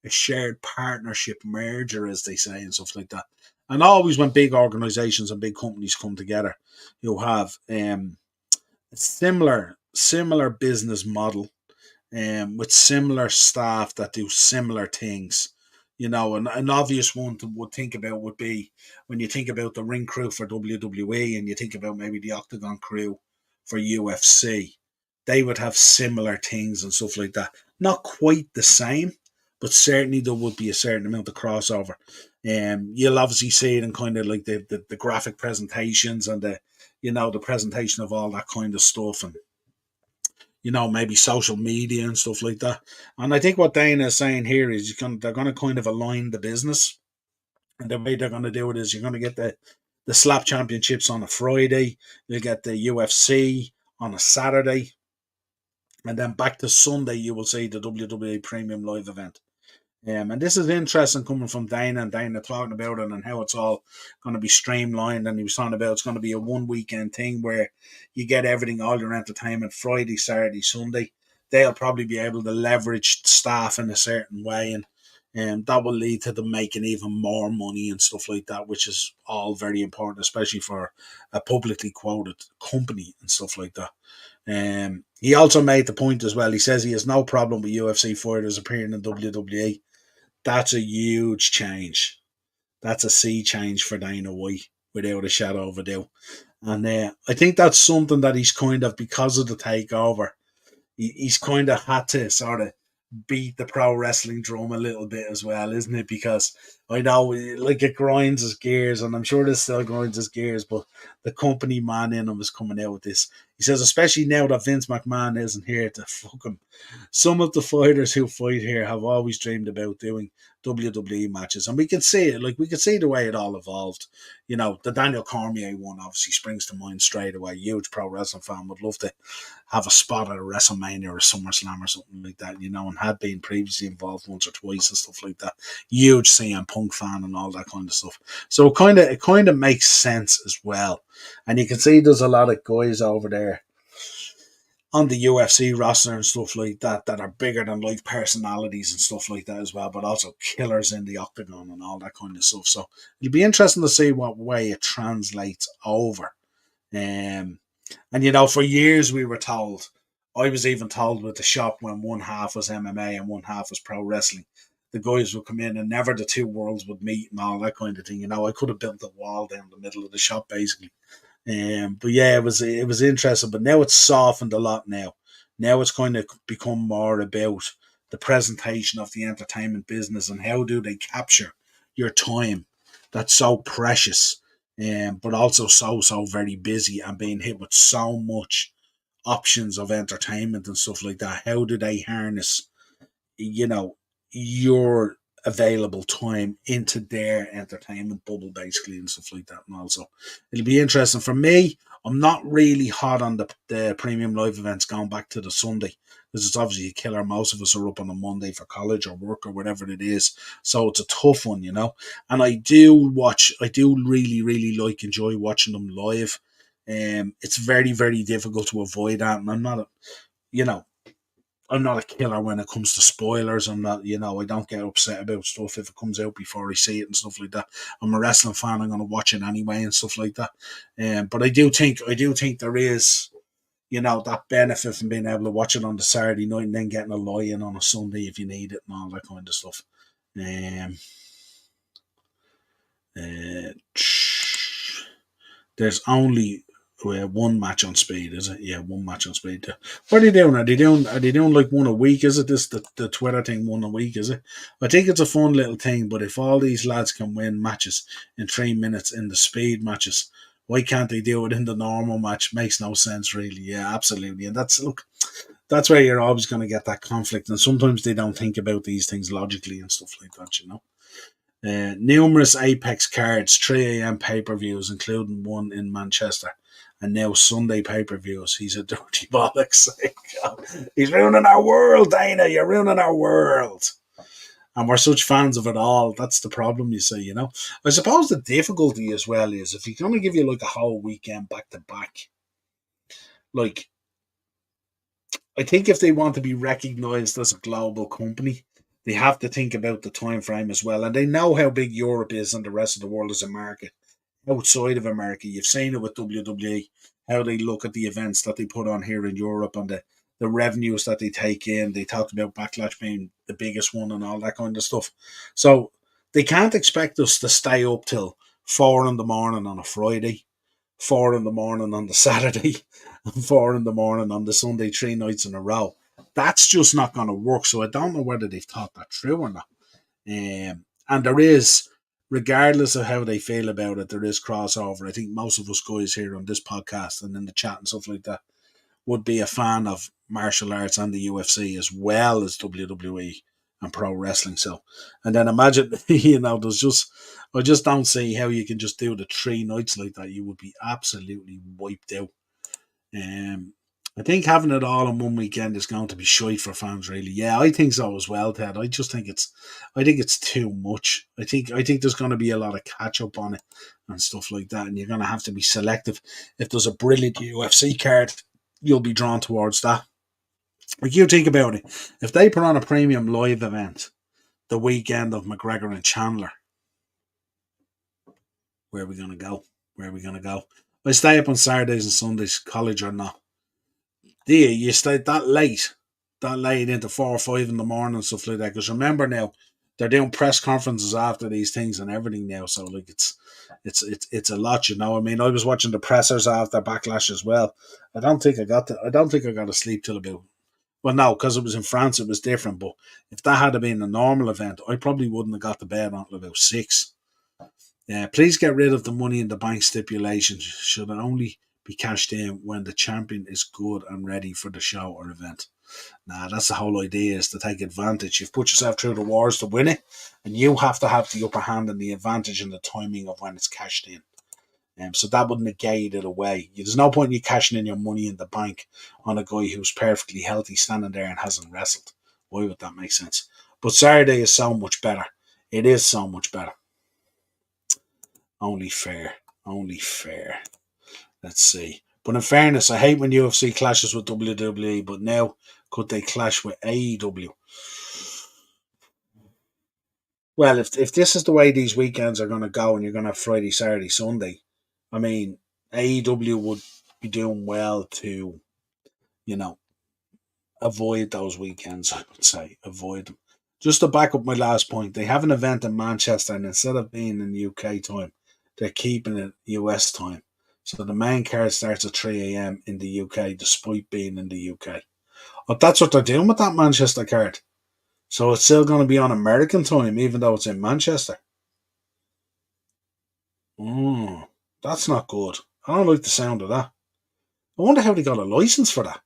Speaker 1: shared partnership merger, as they say, and stuff like that. And always when big organizations and big companies come together, you'll have a similar business model, with similar staff that do similar things. An obvious one to would think about would be when you think about the ring crew for WWE and you think about maybe the Octagon crew for UFC. They would have similar things and stuff like that. Not quite the same, but certainly there would be a certain amount of crossover. You'll obviously see it in kind of like the graphic presentations and the presentation of all that kind of stuff, and maybe social media and stuff like that. And I think what Dana is saying here is they're going to kind of align the business. And the way they're going to do it is you're going to get the slap championships on a Friday, you'll get the UFC on a Saturday, and then back to Sunday, you will see the WWE Premium Live event. And this is interesting coming from Dana, and Dana talking about it and how it's all going to be streamlined. And he was talking about it's going to be a one weekend thing where you get everything, all your entertainment, Friday, Saturday, Sunday. They'll probably be able to leverage staff in a certain way, and that will lead to them making even more money and stuff like that, which is all very important, especially for a publicly quoted company and stuff like that. He also made the point as well. He says he has no problem with UFC fighters appearing in WWE. That's a huge change. That's a sea change for Dana White, without a shadow of a doubt. And I think that's something that he's kind of, because of the takeover, he's kind of had to sort of beat the pro wrestling drum a little bit as well, isn't it? Because I know, like, it grinds his gears, and I'm sure this still grinds his gears, but the company man in him is coming out with this. He says, especially now that Vince McMahon isn't here to fuck him. Some of the fighters who fight here have always dreamed about doing WWE matches, and we can see it. Like, we can see the way it all evolved. The Daniel Cormier one obviously springs to mind straight away. Huge pro wrestling fan, would love to have a spot at a WrestleMania or a SummerSlam or something like that, and had been previously involved once or twice and stuff like that. Huge CM Punk fan and all that kind of stuff. So it kind of makes sense as well. And you can see there's a lot of guys over there on the UFC roster and stuff like that are bigger than life personalities and stuff like that as well, but also killers in the octagon and all that kind of stuff. So it'll be interesting to see what way it translates over. Um, and for years we were told, I was even told with the shop when one half was MMA and one half was pro wrestling, the guys would come in and never the two worlds would meet and all that kind of thing. I could have built a wall down the middle of the shop basically. But yeah, it was interesting. But now it's softened a lot. Now it's kind of become more about the presentation of the entertainment business and how do they capture your time that's so precious, but also so very busy and being hit with so much options of entertainment and stuff like that. How do they harness, you know, your available time into their entertainment bubble basically and stuff like that? And also it'll be interesting for me. I'm not really hot on the premium live events going back to the Sunday because it's obviously a killer. Most of us are up on a Monday for college or work or whatever it is, so it's a tough one. And I do really like enjoy watching them live. It's very difficult to avoid that, and you know I'm not a killer when it comes to spoilers. I'm not, I don't get upset about stuff if it comes out before I see it and stuff like that. I'm a wrestling fan. I'm going to watch it anyway and stuff like that. But I do think there is, that benefit from being able to watch it on the Saturday night and then getting a lie-in on a Sunday if you need it and all that kind of stuff. Um, uh, there's only one match on Speed, is it? Yeah, one match on Speed. What are they doing? Are they doing like one a week? Is it this the Twitter thing, one a week? Is it? I think it's a fun little thing. But if all these lads can win matches in 3 minutes in the Speed matches, why can't they do it in the normal match? Makes no sense, really. Yeah, absolutely. And that's where you're always going to get that conflict. And sometimes they don't think about these things logically and stuff like that. Numerous Apex cards, 3 a.m. pay-per-views, including one in Manchester, and now Sunday pay-per-views. He's a dirty bollocks. He's ruining our world, Dana. You're ruining our world. And we're such fans of it all. That's the problem, you see. I suppose the difficulty as well is if he's going to give you like a whole weekend back to back, like, I think if they want to be recognised as a global company, they have to think about the time frame as well. And they know how big Europe is and the rest of the world as a market. Outside of America, you've seen it with WWE, how they look at the events that they put on here in Europe and the revenues that they take in. They talked about Backlash being the biggest one and all that kind of stuff. So they can't expect us to stay up till 4 in the morning on a Friday, 4 in the morning on the Saturday, and 4 in the morning on the Sunday, 3 nights in a row. That's just not going to work. So I don't know whether they've thought that through or not. And there is, regardless of how they feel about it, there is crossover. I think most of us guys here on this podcast and in the chat and stuff like that would be a fan of martial arts and the UFC as well as WWE and pro wrestling. So, and then imagine, I just don't see how you can just do the 3 nights like that. You would be absolutely wiped out. I think having it all in one weekend is going to be shite for fans, really. Yeah, I think so as well, Ted. I think it's too much. I think there's going to be a lot of catch up on it and stuff like that, and you're going to have to be selective. If there's a brilliant UFC card, you'll be drawn towards that. Like, you think about it, if they put on a premium live event the weekend of McGregor and Chandler, where are we going to go? Where are we going to go? I stay up on Saturdays and Sundays, college or not. Do you stay that late into 4 or 5 in the morning and stuff like that? Because remember now, they're doing press conferences after these things and everything now. So like it's a lot. I mean, I was watching the pressers after Backlash as well. I don't think I got to sleep till about. Well, no, because it was in France, it was different. But if that had been a normal event, I probably wouldn't have got to bed until about 6. Please get rid of the money in the bank stipulation. Should it only be cashed in when the champion is good and ready for the show or event? Nah, that's the whole idea, is to take advantage. You've put yourself through the wars to win it, and you have to have the upper hand and the advantage and the timing of when it's cashed in. So that would negate it away. There's no point in you cashing in your money in the bank on a guy who's perfectly healthy standing there and hasn't wrestled. Why would that make sense? But Saturday is so much better. It is so much better. Only fair. Only fair. Let's see. But in fairness, I hate when UFC clashes with WWE, but now could they clash with AEW? Well, if this is the way these weekends are going to go and you're going to have Friday, Saturday, Sunday, I mean, AEW would be doing well to, you know, avoid those weekends, I would say. Avoid them. Just to back up my last point, they have an event in Manchester, and instead of being in UK time, they're keeping it US time. So the main card starts at 3 a.m. in the UK, despite being in the UK. But that's what they're doing with that Manchester card. So it's still going to be on American time, even though it's in Manchester. That's not good. I don't like the sound of that. I wonder how they got a license for that.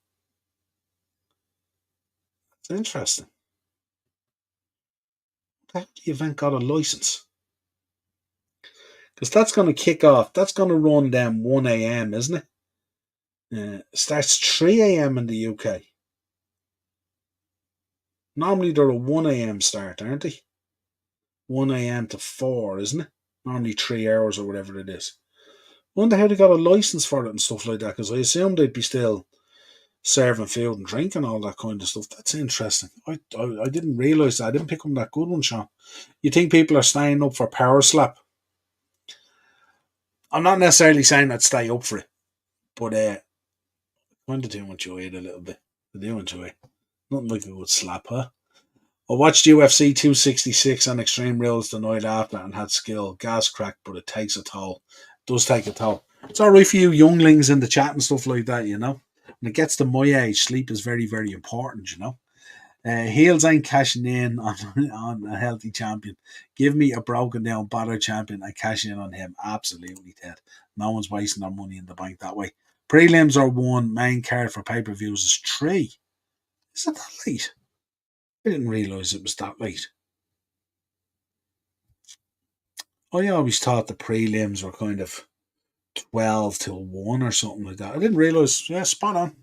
Speaker 1: It's interesting. How the event got a license? Because that's going to kick off. That's going to run down 1 a.m., isn't it? Starts 3 a.m. in the UK. Normally they're a 1 a.m. start, aren't they? 1 a.m. to 4, isn't it? Normally 3 hours or whatever it is. Wonder how they got a license for it and stuff like that, because I assume they'd be still serving food and drink and all that kind of stuff. That's interesting. I didn't realise that. I didn't pick up that good one, Sean. You think people are staying up for Power Slap? I'm not necessarily saying I'd stay up for it, but I kind of do enjoy it a little bit. I do enjoy it. Nothing like a good slap, huh? I watched UFC 266 and Extreme Rules the night after and had skill. Gas crack, but it takes a toll. It does take a toll. It's alright for you younglings in the chat and stuff like that, you know. When it gets to my age, sleep is very, very important, you know. Heels ain't cashing in on a healthy champion. Give me a broken down, battered champion and cash in on him. Absolutely, Ted. No one's wasting their money in the bank that way. Prelims are 1, main card for pay-per-views is 3. Is it that late? I didn't realise it was that late. I always thought the prelims were kind of 12 till 1 or something like that. I didn't realise. Yeah, spot on.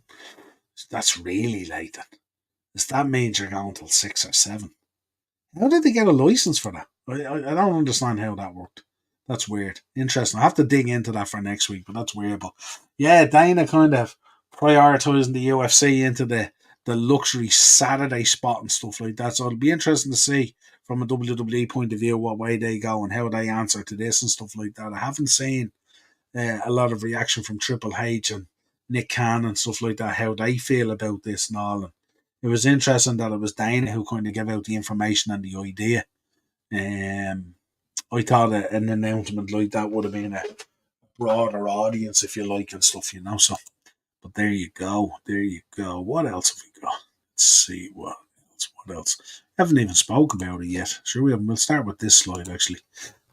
Speaker 1: That's really late then. Does that mean you're going till 6 or 7? How did they get a license for that? I don't understand how that worked. That's weird. Interesting. I have to dig into that for next week, but that's weird. But yeah, Dana kind of prioritising the UFC into the luxury Saturday spot and stuff like that. So it'll be interesting to see from a WWE point of view what way they go and how they answer to this and stuff like that. I haven't seen a lot of reaction from Triple H and Nick Khan and stuff like that, how they feel about this and all. And it was interesting that it was Dana who kind of gave out the information and the idea. I thought an announcement like that would have been a broader audience, if you like, and stuff, you know. So, but there you go. There you go. What else have we got? Let's see. What else? I haven't even spoke about it yet. Sure, we'll start with this slide, actually.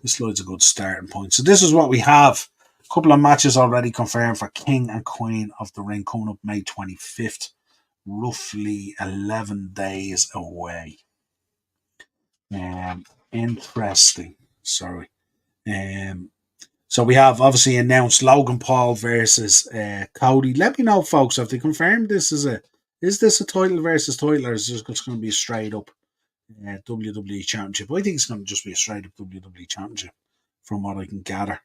Speaker 1: This slide's a good starting point. So this is what we have. A couple of matches already confirmed for King and Queen of the Ring coming up May 25th. Roughly 11 days away. Interesting. Sorry. So we have obviously announced Logan Paul versus Cody. Let me know, folks, if they confirmed this is this a title versus title, or is this just going to be a straight up WWE Championship? I think it's going to just be a straight up WWE Championship, from what I can gather.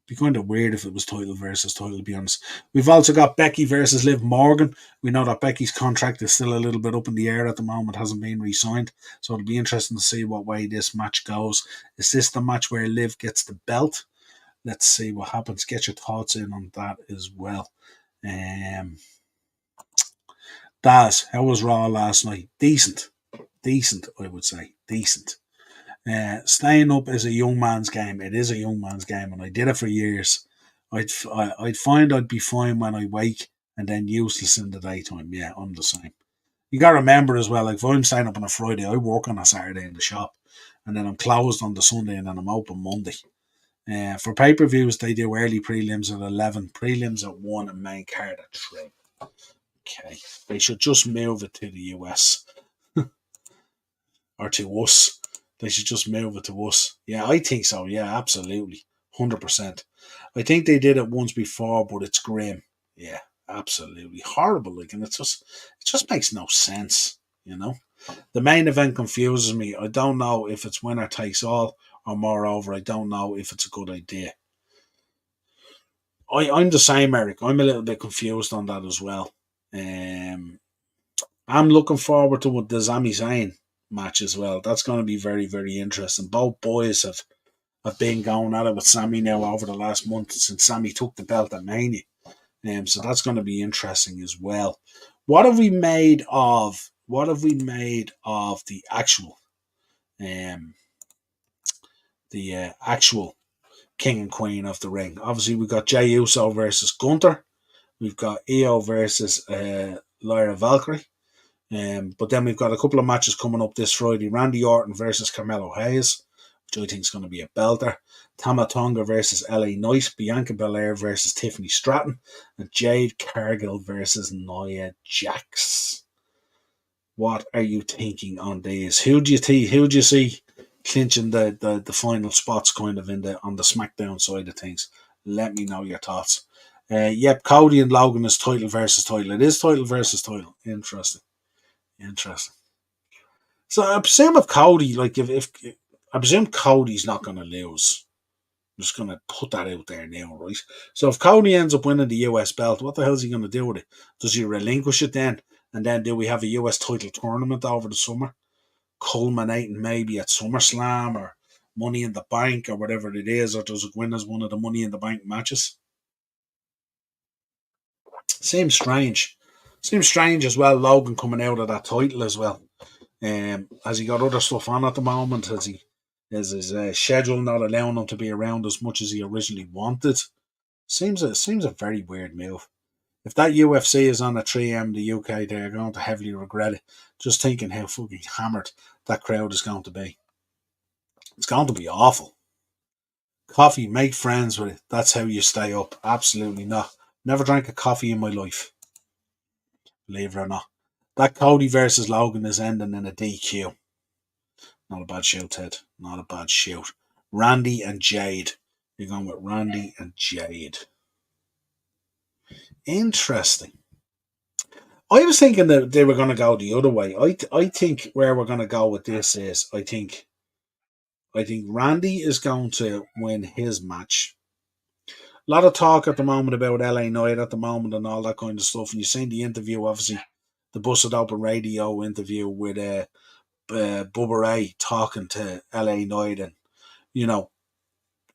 Speaker 1: Be kind of weird if it was title versus title, to be honest. We've also got Becky versus Liv Morgan. We know that Becky's contract is still a little bit up in the air at the moment, hasn't been re-signed. So it'll be interesting to see what way this match goes. Is this the match where Liv gets the belt? Let's see what happens. Get your thoughts in on that as well. Daz, how was Raw last night? Decent, I would say. Decent. Staying up is a young man's game. It is a young man's game, and I did it for years. I'd find I'd be fine when I wake and then useless in the daytime. Yeah, I'm the same. You got to remember as well, like if I'm staying up on a Friday, I work on a Saturday in the shop, and then I'm closed on the Sunday, and then I'm open Monday. For pay-per-views, they do early prelims at 11, prelims at 1, and main card at 3. Okay, they should just move it to the US or to us. They should just move it to us. Yeah, I think so. Yeah, absolutely. 100%. I think they did it once before, but it's grim. Yeah, absolutely. Horrible. Like, and it just makes no sense, you know? The main event confuses me. I don't know if it's winner takes all, or moreover, I don't know if it's a good idea. I'm the same, Eric. I'm a little bit confused on that as well. I'm looking forward to the Sami Zayn match as well. That's going to be very, very interesting. Both boys have been going at it with Sami now over the last month since Sami took the belt at Mania. So that's going to be interesting as well. What have we made of what have we made of um, the actual King and Queen of the Ring? Obviously, we've got Jey Uso versus Gunther. We've got Io versus Lyra Valkyrie. But then we've got a couple of matches coming up this Friday. Randy Orton versus Carmelo Hayes, which I think is going to be a belter. Tama Tonga versus LA Knight. Bianca Belair versus Tiffany Stratton. And Jade Cargill versus Nia Jax. What are you thinking on these? Who do you see clinching the final spots kind of on the SmackDown side of things? Let me know your thoughts. Yep, Cody and Logan is title versus title. It is title versus title. Interesting. Interesting. So I presume if Cody, like if I presume Cody's not going to lose. I'm just going to put that out there now, right? So if Cody ends up winning the US belt, what the hell is he going to do with it? Does he relinquish it then? And then do we have a US title tournament over the summer, culminating maybe at SummerSlam or Money in the Bank or whatever it is, or does it win as one of the Money in the Bank matches? Seems strange. Seems strange as well. Logan coming out of that title as well. Has he got other stuff on at the moment? Is his schedule not allowing him to be around as much as he originally wanted? Seems a very weird move. If that UFC is on at 3 a.m. in the UK, they're going to heavily regret it. Just thinking how fucking hammered that crowd is going to be. It's going to be awful. Coffee, make friends with it. That's how you stay up. Absolutely not. Never drank a coffee in my life. Believe it or not. That Cody versus Logan is ending in a DQ. Not a bad shout, Ted. Not a bad shout. Randy and Jade. You're going with Randy and Jade. Interesting. I was thinking that they were going to go the other way. I think where we're going to go with this is I think Randy is going to win his match. A lot of talk at the moment about LA Knight at the moment and all that kind of stuff. And you've seen the interview, obviously, the Busted Open Radio interview with Bubba Ray talking to LA Knight, and you know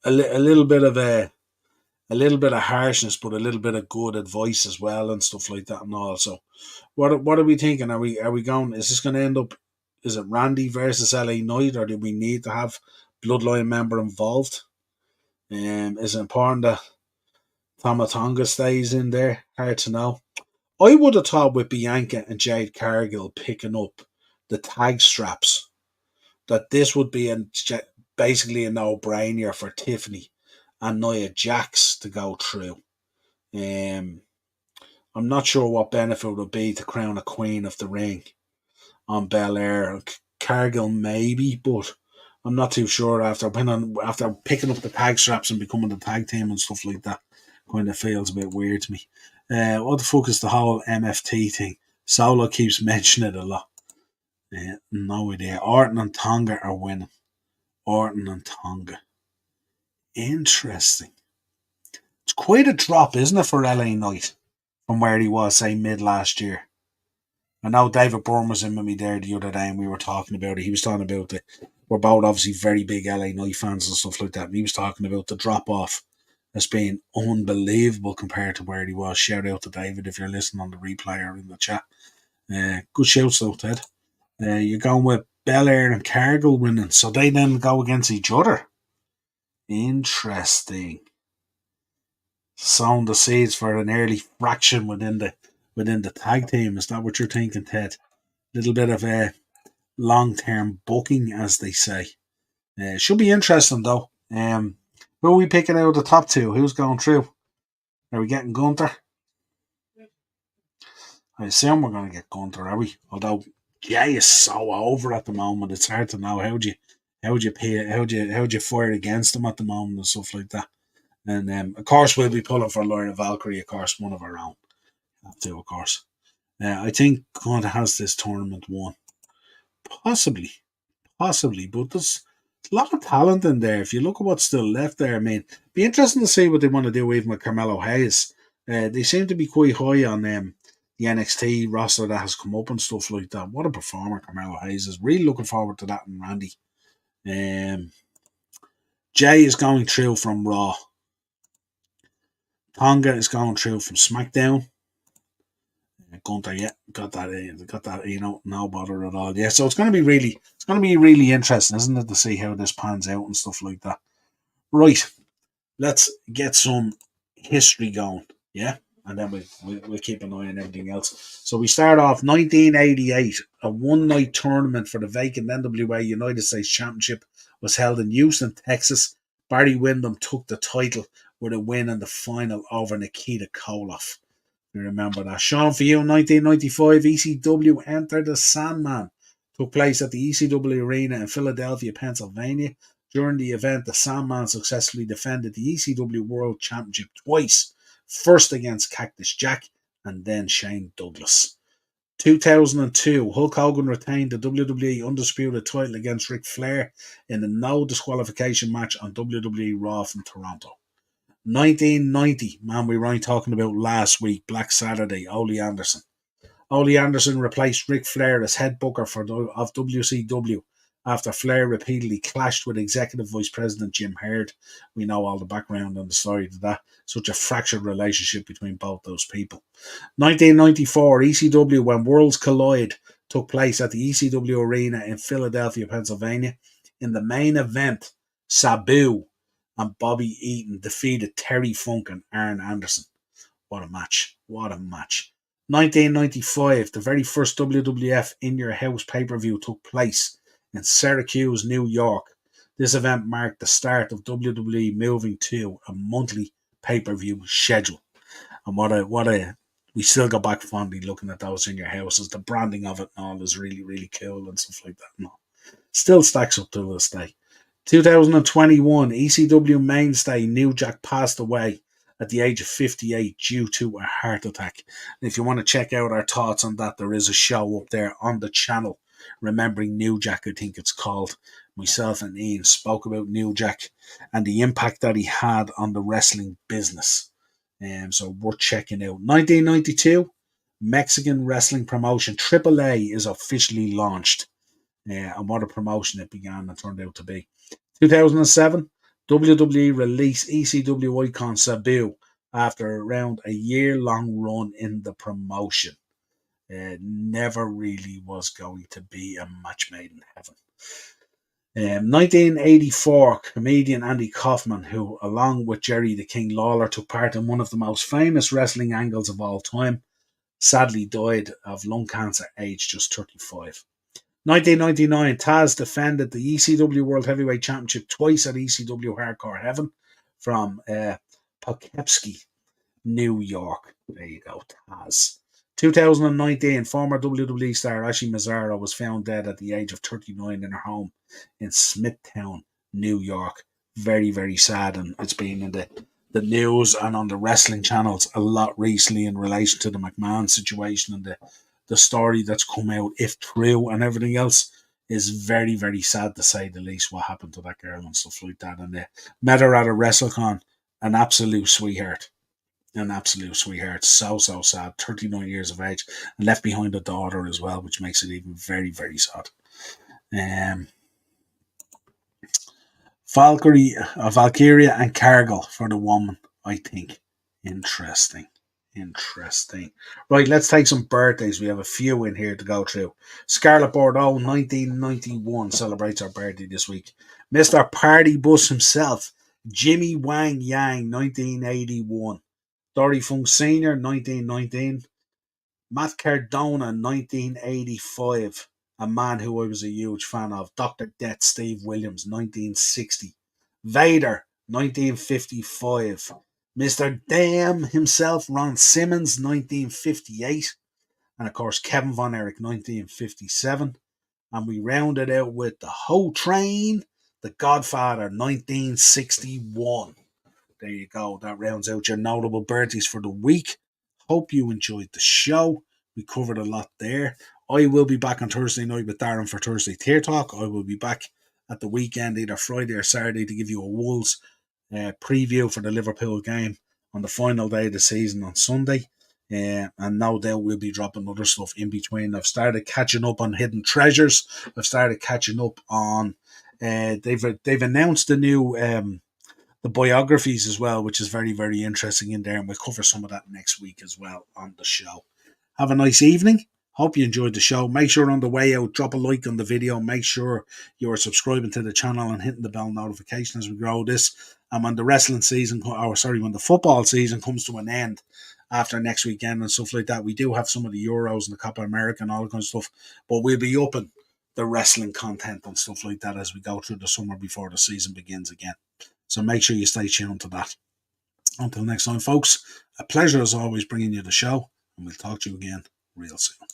Speaker 1: a little bit of harshness, but a little bit of good advice as well and stuff like that and all. So, what are we thinking? Are we going? Is this going to end up? Is it Randy versus LA Knight, or do we need to have Bloodline member involved? Is it important that Tama Tonga stays in there? Hard to know. I would have thought with Bianca and Jade Cargill picking up the tag straps that this would be basically a no-brainer for Tiffany and Nia Jax to go through. Um, I'm not sure what benefit would be to crown a queen of the ring on Belair. Cargill maybe, but I'm not too sure after picking up the tag straps and becoming the tag team and stuff like that. Kind of feels a bit weird to me. What the fuck is the whole MFT thing? Solo keeps mentioning it a lot. No idea. Orton and Tonga are winning. Orton and Tonga. Interesting. It's quite a drop, isn't it, for LA Knight from where he was, say, mid last year. I know David Byrne was in with me there the other day and we were talking about it. He was talking about we're both obviously very big LA Knight fans and stuff like that. And he was talking about the drop off as being unbelievable compared to where he was. Shout out to David if you're listening on the replay or in the chat. Good shouts though, Ted. You're going with Belair and Cargill winning, so they then go against each other. Interesting. Sowing the seeds for an early fraction within the tag team. Is that what you're thinking, Ted? A little bit of a long-term booking, as they say. Should be interesting though. Who are we picking out of the top two? Who's going through? Are we getting Gunther? I assume we're going to get Gunther, are we? Although Jay is so over at the moment, it's hard to know how do you fire against him at the moment and stuff like that. And of course, we'll be pulling for Lyra Valkyrie, of course, one of our own. Have to, of course. I think Gunther has this tournament won. Possibly, but there's a lot of talent in there. If you look at what's still left there, I mean, be interesting to see what they want to do even with Carmelo Hayes. They seem to be quite high on the NXT roster that has come up and stuff like that. What a performer Carmelo Hayes is. Really looking forward to that and Randy. Jay is going through from Raw. Tonga is going through from SmackDown. Gunter, yeah, got that. Got that. No bother at all. Yeah, so it's going to be really interesting, isn't it, to see how this pans out and stuff like that. Right, let's get some history going. Yeah, and then we'll keep an eye on everything else. So we start off 1988. A one-night tournament for the vacant NWA United States Championship was held in Houston, Texas. Barry Windham took the title with a win in the final over Nikita Koloff. You remember that. Sean, for you, 1995, ECW Enter the Sandman took place at the ECW Arena in Philadelphia, Pennsylvania. During the event, the Sandman successfully defended the ECW World Championship twice, first against Cactus Jack and then Shane Douglas. 2002, Hulk Hogan retained the WWE Undisputed title against Ric Flair in a no disqualification match on WWE Raw from Toronto. 1990, man, we were talking about last week, Black Saturday, Ole Anderson. Ole Anderson replaced Ric Flair as head booker of WCW after Flair repeatedly clashed with Executive Vice President Jim Herd. We know all the background and the story to that. Such a fractured relationship between both those people. 1994, ECW When Worlds Collide took place at the ECW Arena in Philadelphia, Pennsylvania. In the main event, Sabu and Bobby Eaton defeated Terry Funk and Arn Anderson. What a match. What a match. 1995, the very first WWF In Your House pay-per-view took place in Syracuse, New York. This event marked the start of WWE moving to a monthly pay-per-view schedule. And we still go back fondly looking at those In Your Houses. The branding of it and all is really, really cool and stuff like that. No, still stacks up to this day. 2021, ECW mainstay New Jack passed away at the age of 58 due to a heart attack. And if you want to check out our thoughts on that, there is a show up there on the channel, Remembering New Jack, I think it's called. Myself and Ian spoke about New Jack and the impact that he had on the wrestling business. So worth checking out. 1992, Mexican wrestling promotion AAA is officially launched. And what a promotion it began and turned out to be. 2007, WWE released ECW icon Sabu after around a year-long run in the promotion. Never really was going to be a match made in heaven. 1984, comedian Andy Kaufman, who, along with Jerry the King Lawler, took part in one of the most famous wrestling angles of all time, sadly died of lung cancer, aged just 35. 1999, Taz defended the ECW World Heavyweight Championship twice at ECW Hardcore Heaven from Poughkeepsie, New York. There you go, Taz. 2019, former WWE star Ashi Mazzaro was found dead at the age of 39 in her home in Smithtown, New York. Very, very sad, and it's been in the news and on the wrestling channels a lot recently in relation to the McMahon situation and the story that's come out, if true, and everything else is very, very sad to say the least. What happened to that girl and stuff like that, and met her at a WrestleCon, an absolute sweetheart. An absolute sweetheart. So sad. 39 years of age and left behind a daughter as well, which makes it even very, very sad. Valkyria and Cargill for the woman, I think. Interesting. Right, let's take some birthdays. We have a few in here to go through. Scarlett Bordeaux, 1991, celebrates her birthday this week. Mr. Party Bus himself, Jimmy Wang Yang, 1981. Dory Funk Sr., 1919. Matt Cardona, 1985. A man who I was a huge fan of. Dr. Death, Steve Williams, 1960. Vader, 1955. Mr. Damn himself, Ron Simmons, 1958. And of course, Kevin Von Erich, 1957. And we rounded out with the Ho Train, The Godfather, 1961. There you go. That rounds out your notable birthdays for the week. Hope you enjoyed the show. We covered a lot there. I will be back on Thursday night with Darren for Thursday Tier Talk. I will be back at the weekend, either Friday or Saturday, to give you a Wolves preview for the Liverpool game on the final day of the season on Sunday. And no doubt we'll be dropping other stuff in between. I've started catching up on Hidden Treasures. I've started catching up on they've announced the new the biographies as well, which is very, very interesting in there, and we'll cover some of that next week as well on the show. Have a nice evening. Hope you enjoyed the show. Make sure on the way out, drop a like on the video. Make sure you're subscribing to the channel and hitting the bell notification as we grow this. And when the wrestling season, when the football season comes to an end after next weekend and stuff like that, we do have some of the Euros and the Copa America and all that kind of stuff. But we'll be upping the wrestling content and stuff like that as we go through the summer before the season begins again. So make sure you stay tuned to that. Until next time, folks, a pleasure as always bringing you the show, and we'll talk to you again real soon.